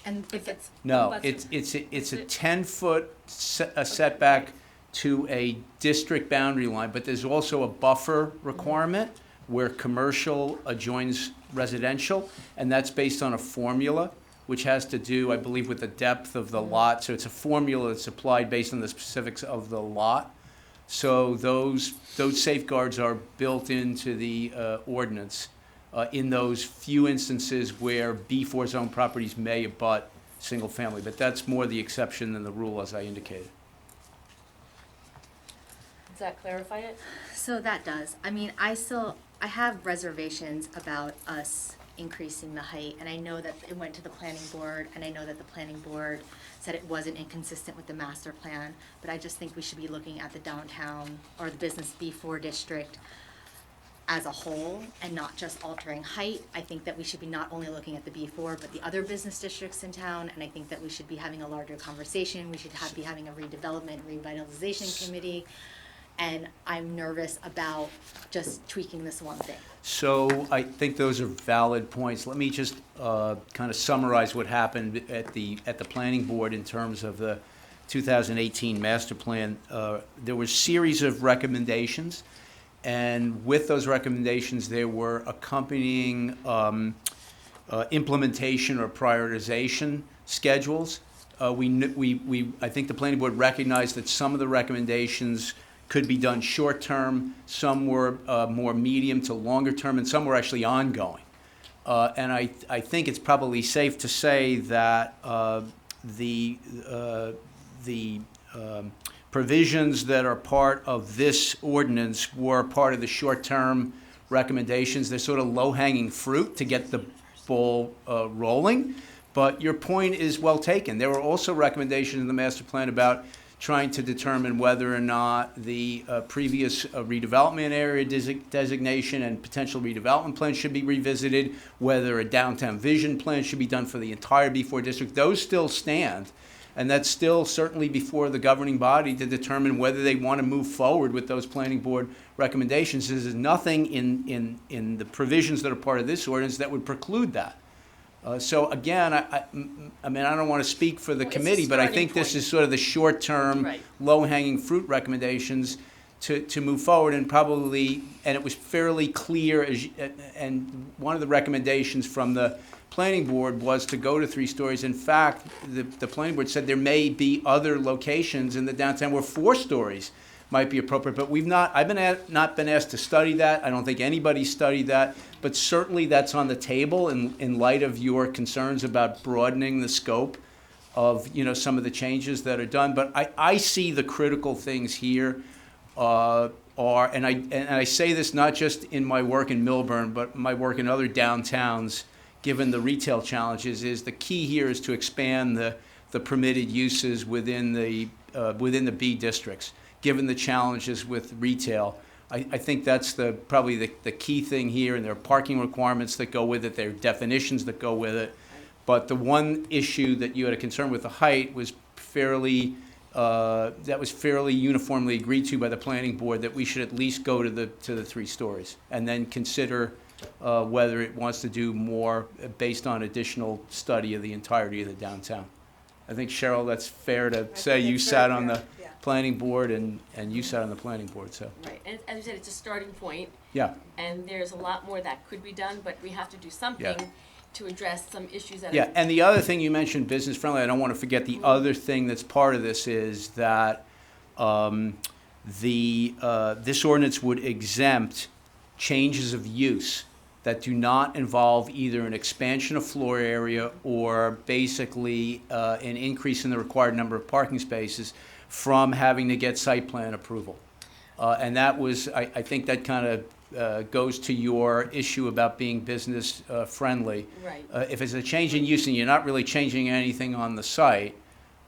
And If it's. No, that's- it's a is it? 10-foot setback to a district boundary line, but there's also a buffer requirement where commercial adjoins residential, and that's based on a formula, which has to do, I believe, with the depth of the lot. So it's a formula that's applied based on the specifics of the lot. So those safeguards are built into the ordinance in those few instances where B4 zone properties may abut single family, but that's more the exception than the rule, as I indicated. Does that clarify it? So that does. I mean, I have reservations about us increasing the height, and I know that it went to the planning board, and I know that the planning board said it wasn't inconsistent with the master plan, but I just think we should be looking at the downtown or the business B4 district as a whole and not just altering height. I think that we should be not only looking at the B4, but the other business districts in town, and I think that we should be having a larger conversation. We should be having a redevelopment, revitalization committee, and I'm nervous about just tweaking this one thing. So I think those are valid points. Let me just kind of summarize what happened at the planning board in terms of the 2018 master plan. There were a series of recommendations, and with those recommendations, there were accompanying implementation or prioritization schedules. I think the planning board recognized that some of the recommendations could be done short-term, some were more medium to longer term, and some were actually ongoing. And I think it's probably safe to say that the provisions that are part of this ordinance were part of the short-term recommendations. They're sort of low-hanging fruit to get the ball rolling. But your point is well taken. There were also recommendations in the master plan about trying to determine whether or not the previous redevelopment area designation and potential redevelopment plan should be revisited, whether a downtown vision plan should be done for the entire B4 district. Those still stand, and that's still certainly before the governing body to determine whether they want to move forward with those planning board recommendations. There's nothing in the provisions that are part of this ordinance that would preclude that. So again, I mean, I don't want to speak for the Well, it's a committee, but I starting think this point. is sort of the short-term, Right. low-hanging fruit recommendations to move forward, and probably, and it was fairly clear, and one of the recommendations from the planning board was to go to 3 stories. In fact, the planning board said there may be other locations in the downtown where 4 stories might be appropriate, but I've not been asked to study that. I don't think anybody studied that, but certainly that's on the table in light of your concerns about broadening the scope of, some of the changes that are done. But I see the critical things here and I say this not just in my work in Millburn, but my work in other downtowns, given the retail challenges, is the key here is to expand the permitted uses within the B districts, given the challenges with retail. I think that's probably the key thing here, and there are parking requirements that go with it, there are definitions that go with it. But the one issue that you had a concern with, the height, was fairly uniformly agreed to by the planning board, that we should at least go to the 3 stories, and then consider whether it wants to do more based on additional study of the entirety of the downtown. I think, Cheryl, that's fair to say. You sat on the planning board, and you sat on the planning board, so. Right, and as I said, it's a starting point. Yeah. And there's a lot more that could be done, but we have to do something. Yeah. to address some issues that. Yeah, and the other thing you mentioned, business friendly, I don't want to forget the other thing that's part of this is that this ordinance would exempt changes of use that do not involve either an expansion of floor area or basically an increase in the required number of parking spaces from having to get site plan approval. And that was, I think that kind of goes to your issue about being business friendly. Right. If it's a change in use and you're not really changing anything on the site,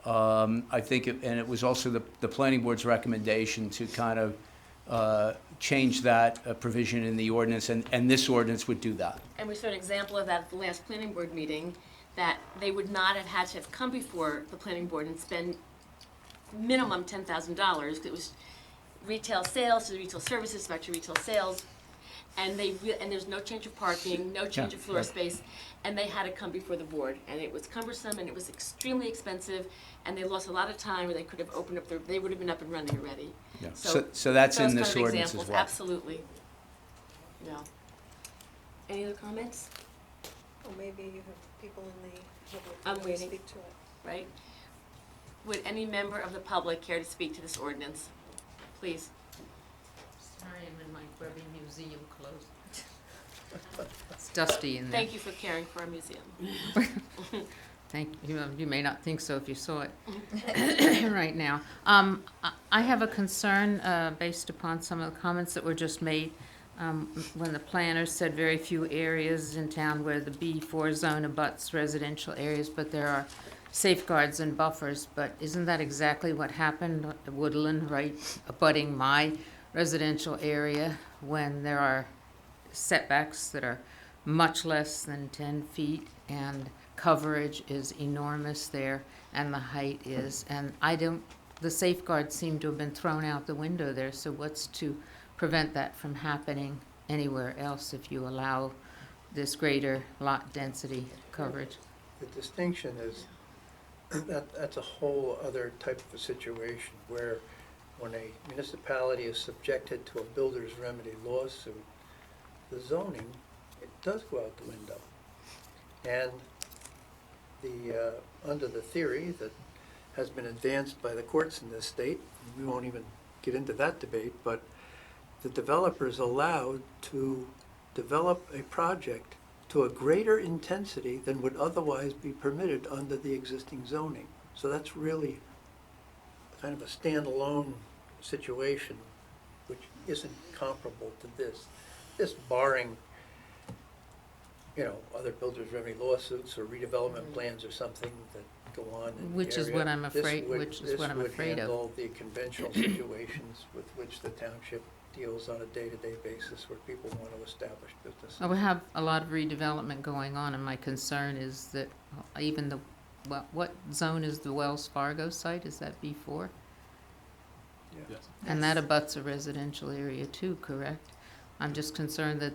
I think, and it was also the planning board's recommendation to kind of change that provision in the ordinance, and this ordinance would do that. And we saw an example of that at the last planning board meeting, that they would not have had to have come before the planning board and spend minimum $10,000. It was retail sales to retail services, back to retail sales, and there's no change of parking, no change of floor space, and they had to come before the board, and it was cumbersome and it was extremely expensive, and they lost a lot of time where they could have opened up they would have been up and running already. Yeah. So that's in those this kind of ordinance as examples, well. absolutely. Yeah. Any other comments? Well, maybe you have people in the public I'm who want to waiting. speak to it. Right? Would any member of the public care to speak to this ordinance? Please. Sorry, I'm in my grubby museum clothes. It's dusty in there. Thank you for caring for our museum. Thank you. You may not think so if you saw it right now. I have a concern based upon some of the comments that were just made when the planner said very few areas in town where the B4 zone abuts residential areas, but there are safeguards and buffers. But isn't that exactly what happened at Woodland, right abutting my residential area, when there are setbacks that are much less than 10 feet and coverage is enormous there and the height is, and the safeguards seem to have been thrown out the window there, so what's to prevent that from happening anywhere else if you allow this greater lot density coverage? The distinction is that's a whole other type of a situation where when a municipality is subjected to a builder's remedy lawsuit, the zoning, it does go out the window. And under the theory that has been advanced by the courts in this state, we won't even get into that debate, but the developer is allowed to develop a project to a greater intensity than would otherwise be permitted under the existing zoning. So that's really kind of a standalone situation, which isn't comparable to this. This barring, other builders' remedy lawsuits or redevelopment plans or something that go on in the area. Which is what I'm afraid of. This would handle the conventional situations with which the township deals on a day-to-day basis where people want to establish business. We have a lot of redevelopment going on, and my concern is that even what zone is the Wells Fargo site? Is that B4? Yes. And that abuts a residential area too, correct? I'm just concerned that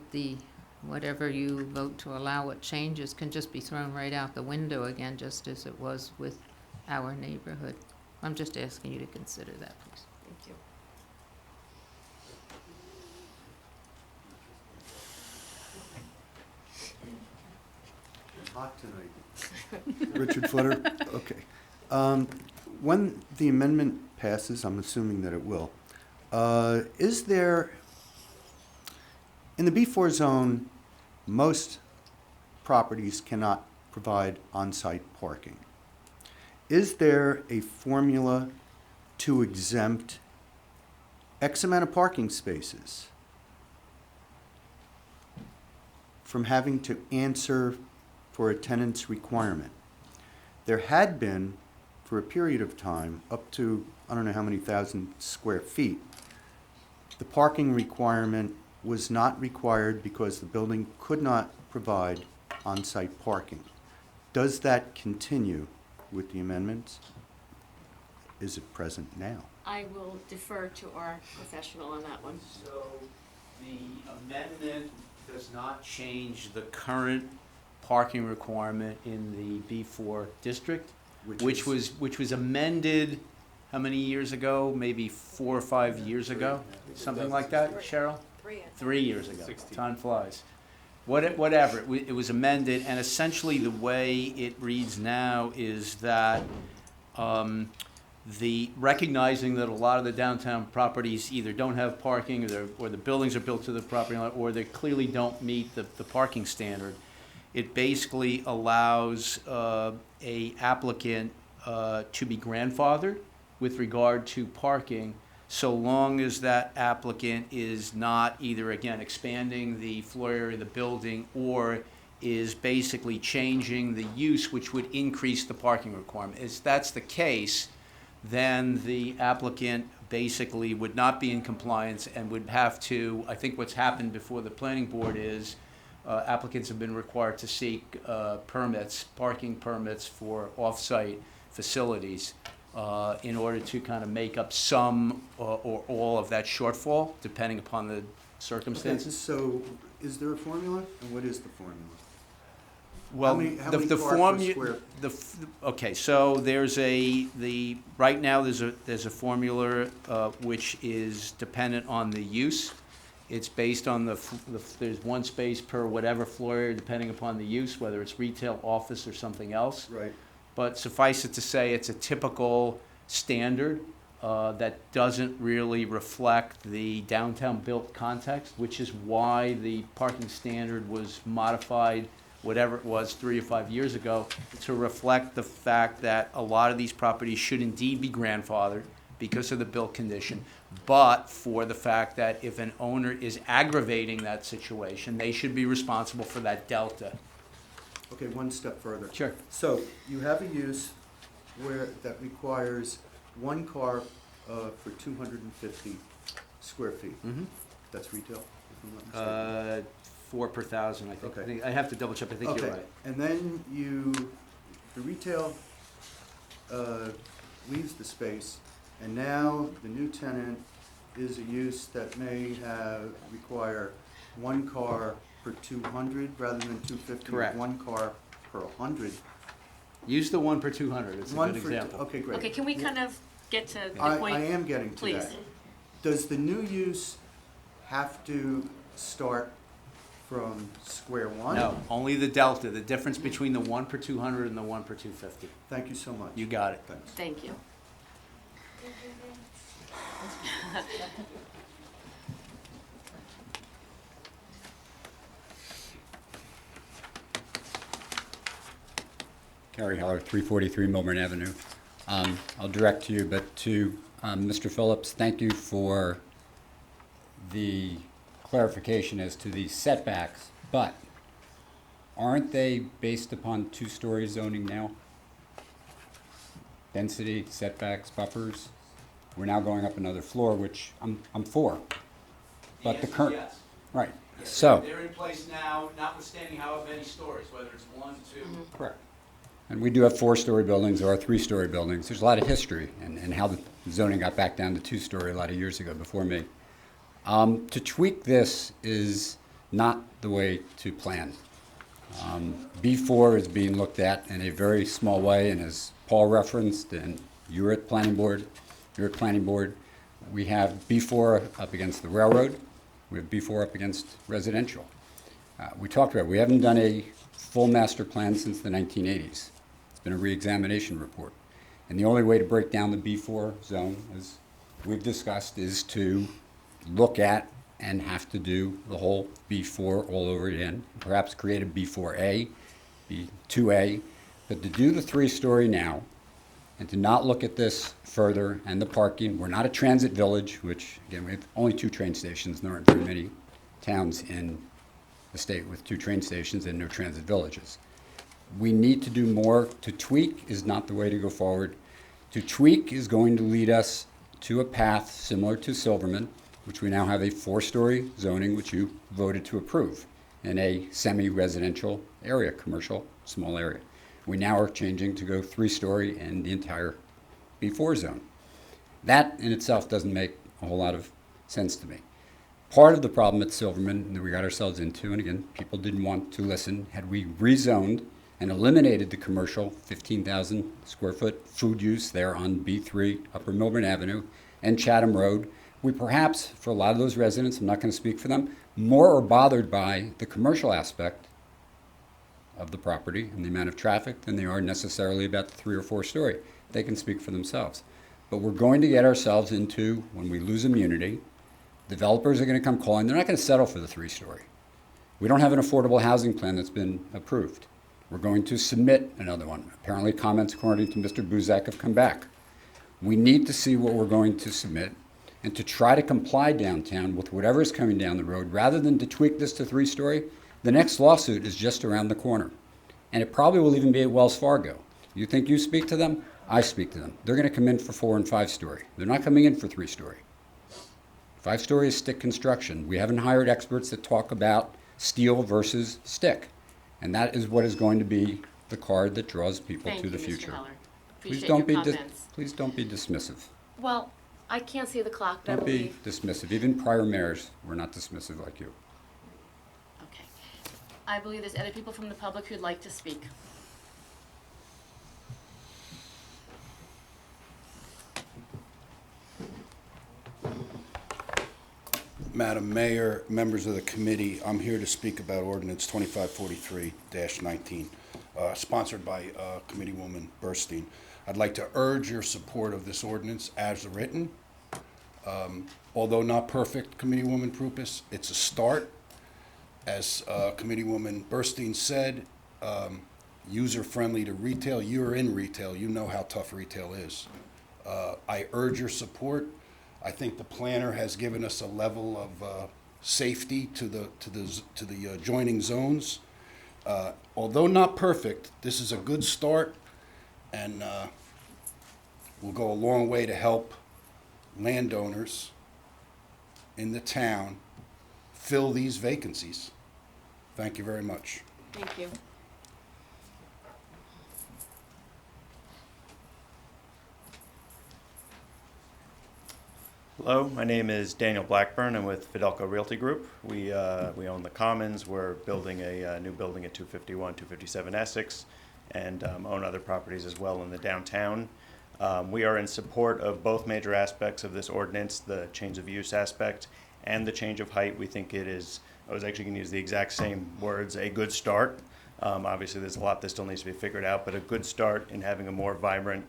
whatever you vote to allow what changes can just be thrown right out the window again, just as it was with our neighborhood. I'm just asking you to consider that, please. Thank you. Hot tonight. Richard Flutter, okay. When the amendment passes, I'm assuming that it will, is there, in the B4 zone, most properties cannot provide on-site parking. Is there a formula to exempt X amount of parking spaces from having to answer for a tenant's requirement? There had been, for a period of time, up to I don't know how many thousand square feet, the parking requirement was not required because the building could not provide on-site parking. Does that continue with the amendments? Is it present now? I will defer to our professional on that one. So the amendment does not change the current parking requirement in the B4 district, which was amended how many years ago? Maybe 4 or 5 years ago, something like that, Cheryl? 3. 3 years ago. 16. Time flies. whatever, it was amended, and essentially the way it reads now is that recognizing that a lot of the downtown properties either don't have parking, or the buildings are built to the property line, or they clearly don't meet the parking standard, it basically allows a applicant to be grandfathered with regard to parking, so long as that applicant is not either, again, expanding the floor area of the building or is basically changing the use, which would increase the parking requirement. If that's the case, then the applicant basically would not be in compliance and would have to, I think what's happened before the planning board is applicants have been required to seek parking permits for off-site facilities in order to kind of make up some or all of that shortfall, depending upon the circumstances. Okay, so is there a formula, and what is the formula? Well, How many the cars per formula, square- okay, so there's right now there's a formula which is dependent on the use. It's based on there's one space per whatever floor area, depending upon the use, whether it's retail, office, or something else. Right. But suffice it to say, it's a typical standard that doesn't really reflect the downtown built context, which is why the parking standard was modified, whatever it was, 3 or 5 years ago, to reflect the fact that a lot of these properties should indeed be grandfathered because of the built condition, but for the fact that if an owner is aggravating that situation, they should be responsible for that delta. Okay, one step further. Sure. So you have a use that requires one car for 250 square feet. Mm-hmm. That's retail, if I'm not mistaken. 4 per thousand, I think. Okay. I have to double check, I think you're right. And then the retail leaves the space, and now the new tenant is a use that may require one car per 200 rather than 250. Correct. One car per 100. Use the 1 per 200, it's a One good for example. Okay, great. Okay, can we kind of get to the I point? am getting to Please. that. Does the new use have to start from square one? No, only the delta, the difference between the 1 per 200 and the 1 per 250. Thank you so much. You got it. Thanks. Thank you. Gary Heller, 343 Millburn Avenue. I'll direct to you, but to Mr. Phillips, thank you for the clarification as to the setbacks, but aren't they based upon two-story zoning now? Density, setbacks, buffers? We're now going up another floor, which I'm for. But the current, Yes. right, so. They're in place now, notwithstanding however many stories, whether it's 1, 2. Correct. And we do have 4-story buildings or 3-story buildings. There's a lot of history and how the zoning got back down to 2-story a lot of years ago before me. To tweak this is not the way to plan. B4 is being looked at in a very small way, and as Paul referenced, and you're at planning board, we have B4 up against the railroad, we have B4 up against residential. We talked about it. We haven't done a full master plan since the 1980s. It's been a re-examination report. And the only way to break down the B4 zone, as we've discussed, is to look at and have to do the whole B4 all over again, perhaps create a B4A, B2A, but to do the 3-story now, and to not look at this further, and the parking, we're not a transit village, which, again, we have only 2 train stations. There aren't very many towns in the state with 2 train stations and no transit villages. We need to do more. To tweak is not the way to go forward. To tweak is going to lead us to a path similar to Silverman, which we now have a 4-story zoning, which you voted to approve, in a semi-residential area, commercial, small area. We now are changing to go 3-story in the entire B4 zone. That in itself doesn't make a whole lot of sense to me. Part of the problem at Silverman that we got ourselves into, and again, people didn't want to listen, had we rezoned and eliminated the commercial 15,000 square foot food use there on B3 Upper Millburn Avenue and Chatham Road, we perhaps, for a lot of those residents, I'm not going to speak for them, more are bothered by the commercial aspect of the property and the amount of traffic than they are necessarily about the 3 or 4 story. They can speak for themselves. But we're going to get ourselves into, when we lose immunity, developers are going to come calling. They're not going to settle for the 3 story. We don't have an affordable housing plan that's been approved. We're going to submit another one. Apparently comments according to Mr. Buzak have come back. We need to see what we're going to submit and to try to comply downtown with whatever is coming down the road rather than to tweak this to 3 story. The next lawsuit is just around the corner. And it probably will even be at Wells Fargo. You think you speak to them? I speak to them. They're going to come in for 4 and 5 story. They're not coming in for 3 story. 5 story is stick construction. We haven't hired experts that talk about steel versus stick. And that is what is going to be the card that draws people to the future. Thank you, Mr. Heller. Please Appreciate don't your be comments. please don't be dismissive. Well, I can't see the clock, but I Don't be believe. dismissive. Even prior mayors were not dismissive like you. Okay. I believe there's other people from the public who'd like to speak. Madam Mayor, members of the committee, I'm here to speak about ordinance 2543-19, sponsored by Committeewoman Burstein. I'd like to urge your support of this ordinance as written. Although not perfect, Committeewoman Prupus, it's a start. As Committeewoman Burstein said, user-friendly to retail. You're in retail. You know how tough retail is. I urge your support. I think the planner has given us a level of safety to the adjoining zones. Although not perfect, this is a good start, and will go a long way to help landowners in the town fill these vacancies. Thank you very much. Thank you. Hello, my name is Daniel Blackburn. I'm with Fidelco Realty Group. We own the Commons. We're building a new building at 251, 257 Essex, and own other properties as well in the downtown. We are in support of both major aspects of this ordinance, the change of use aspect and the change of height. We think it is, I was actually going to use the exact same words, a good start. Obviously, there's a lot that still needs to be figured out, but a good start in having a more vibrant,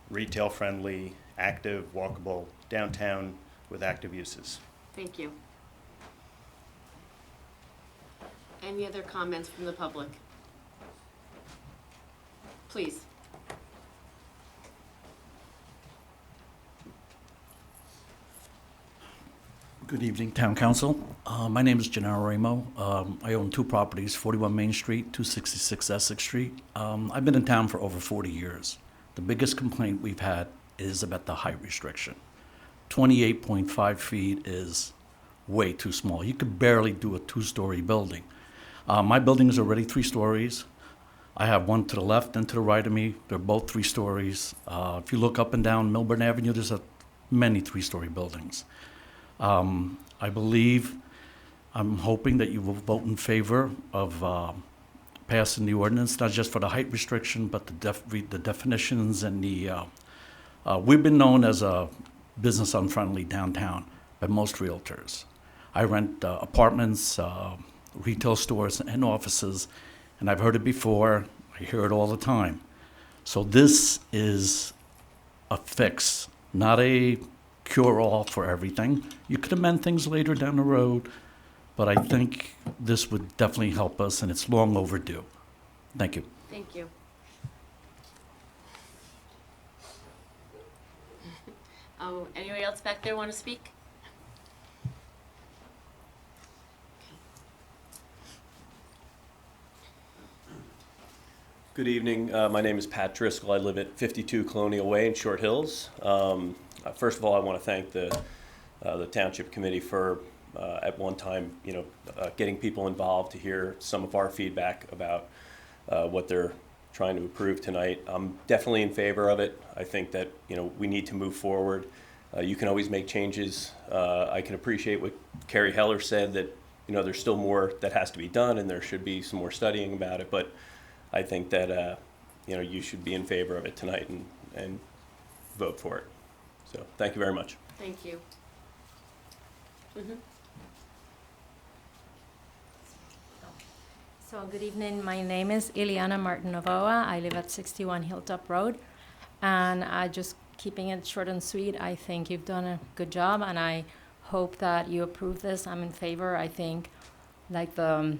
retail-friendly, active, walkable downtown with active uses. Thank you. Any other comments from the public? Please. Good evening, Town Council. My name is Gennaro Ramo. I own 2 properties, 41 Main Street, 266 Essex Street. I've been in town for over 40 years. The biggest complaint we've had is about the height restriction. 28.5 feet is way too small. You could barely do a 2-story building. My building is already 3 stories. I have one to the left and to the right of me. They're both 3 stories. If you look up and down Millburn Avenue, there's many 3-story buildings. I'm hoping that you will vote in favor of passing the ordinance, not just for the height restriction, but the definitions and the, we've been known as a business unfriendly downtown by most realtors. I rent apartments, retail stores, and offices, and I've heard it before. I hear it all the time. So this is a fix, not a cure-all for everything. You could amend things later down the road, but I think this would definitely help us, and it's long overdue. Thank you. Thank you. Oh, anybody else back there want to speak? Good evening. My name is Pat Driscoll. I live at 52 Colonial Way in Short Hills. First of all, I want to thank the Township Committee for, at one time, getting people involved to hear some of our feedback about what they're trying to approve tonight. I'm definitely in favor of it. I think that we need to move forward. You can always make changes. I can appreciate what Carrie Heller said, that there's still more that has to be done, and there should be some more studying about it. But I think that you should be in favor of it tonight and vote for it. So thank you very much. Thank you. So good evening, my name is Ileana Martinovoa. I live at 61 Hilltop Road. And I just keeping it short and sweet, I think you've done a good job and I hope that you approve this. I'm in favor. I think like the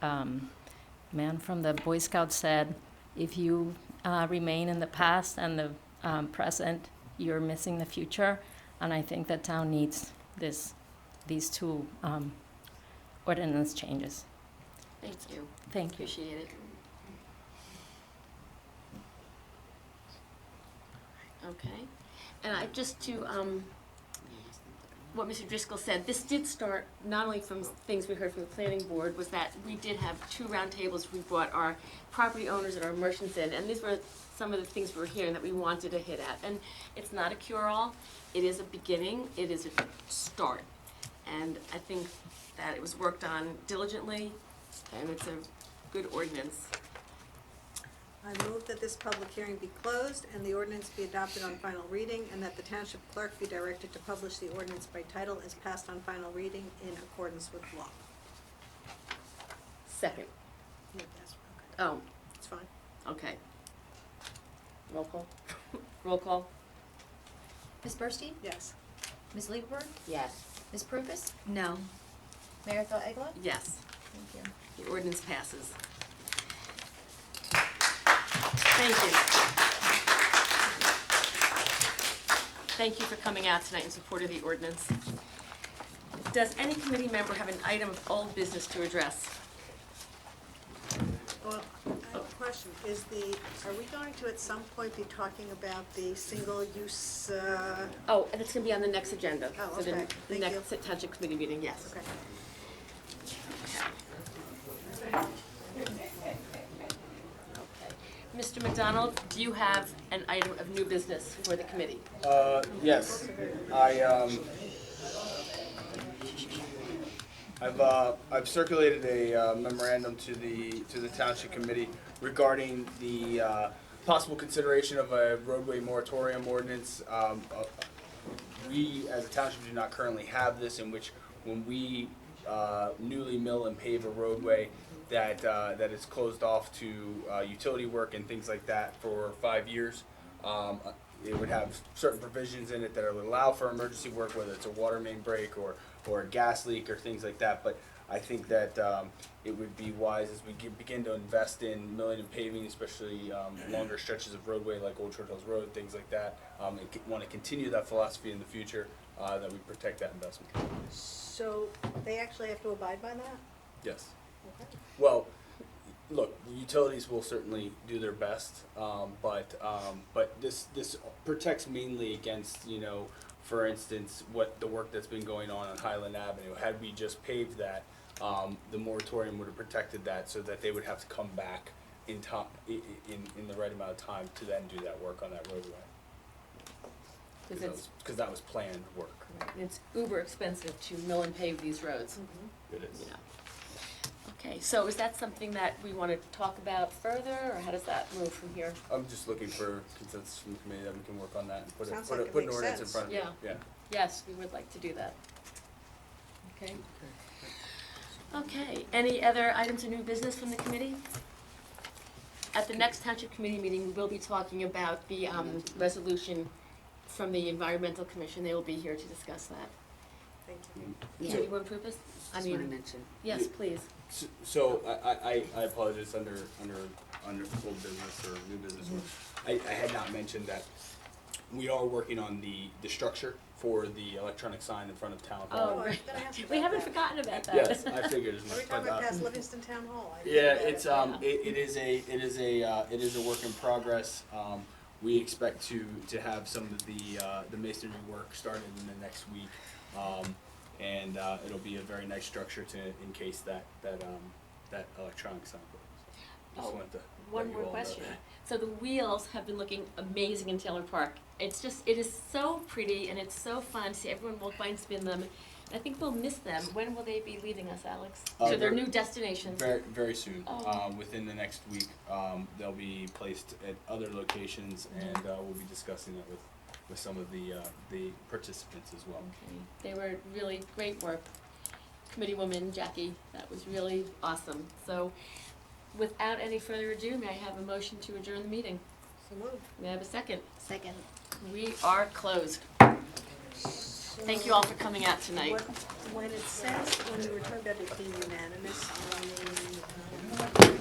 man from the Boy Scouts said, if you remain in the past and the present, you're missing the future. And I think the town needs these two ordinance changes. Thank you. Thank you. Appreciate it. Okay. And I just to, what Mr. Driscoll said, this did start not only from things we heard from the planning board, was that we did have 2 roundtables. We brought our property owners and our merchants in, and these were some of the things we were hearing that we wanted to hit at. And it's not a cure-all. It is a beginning. It is a start. And I think that it was worked on diligently, and it's a good ordinance. I move that this public hearing be closed and the ordinance be adopted on final reading, and that the township clerk be directed to publish the ordinance by title as passed on final reading in accordance with law. Second. Yeah, that's okay. Oh, It's fine. okay. Roll call. Roll call. Ms. Bursty? Yes. Ms. Lieberberg? Yes. Ms. Prupus? No. Mayor Thel-Egla? Yes. Thank you. The ordinance passes. Thank you. Thank you for coming out tonight in support of the ordinance. Does any committee member have an item of old business to address? Well, I have a question. Are we going to at some point be talking about the single-use, Oh, and it's gonna be on the next agenda. Oh, for the- okay. The Thank next township committee meeting, yes. okay. Mr. McDonald, do you have an item of new business for the committee? Yes, I've circulated a memorandum to the township committee regarding the possible consideration of a roadway moratorium ordinance. We, as a township, do not currently have this, in which when we newly mill and pave a roadway, that is closed off to utility work and things like that for 5 years. It would have certain provisions in it that would allow for emergency work, whether it's a water main break or a gas leak or things like that. But I think that it would be wise as we begin to invest in milling and paving, especially longer stretches of roadway like Old Short Hills Road, things like that, and want to continue that philosophy in the future, that we protect that investment. So they actually have to abide by that? Yes. Okay. Well, look, the utilities will certainly do their best, but this protects mainly against, for instance, what the work that's been going on Highland Avenue. Had we just paved that, the moratorium would have protected that, so that they would have to come back in time, in the right amount of time to then do that work on that roadway. Because that was planned work. It's uber expensive to mill and pave these roads. It is. Yeah. Okay, so is that something that we want to talk about further, or how does that move from here? I'm just looking for consensus from the committee that we can work on that and Sounds like it put an makes ordinance in sense. front of you. Yeah. Yes, we would like to do that. Okay. Okay, any other items of new business from the committee? At the next township committee meeting, we will be talking about the resolution from the Environmental Commission. They will be here to discuss that. Thank you. Yeah. Do you want purpose? Just want to mention. Yes, please. So I apologize under old business or new business. I had not mentioned that we are working on the structure for the electronic sign in front of Town Hall. Oh, I was right. gonna ask you We about haven't that. forgotten about that. Yes, I figured as much. Every time but, I pass Livingston Town Hall, I. yeah, think it's about it. it is a work in progress. We expect to have some of the masonry work started in the next week, and it'll be a very nice structure to encase that electronic sign. Just wanted to One let you more all know question. that. So the wheels have been looking amazing in Taylor Park. It is so pretty and it's so fun to see everyone walk by and spin them. I think we'll miss them. When will they be leaving us, Alex? To their new destinations? Very, very soon. Oh. Within the next week, they'll be placed at other locations, and we'll be discussing that with some of the participants as well. Okay. They were really great work. Committee woman Jackie, that was really awesome. So without any further ado, may I have a motion to adjourn the meeting? So moved. May I have a second? Second. We are closed. Thank you all for coming out tonight. When it says, when we were talking about it being unanimous on the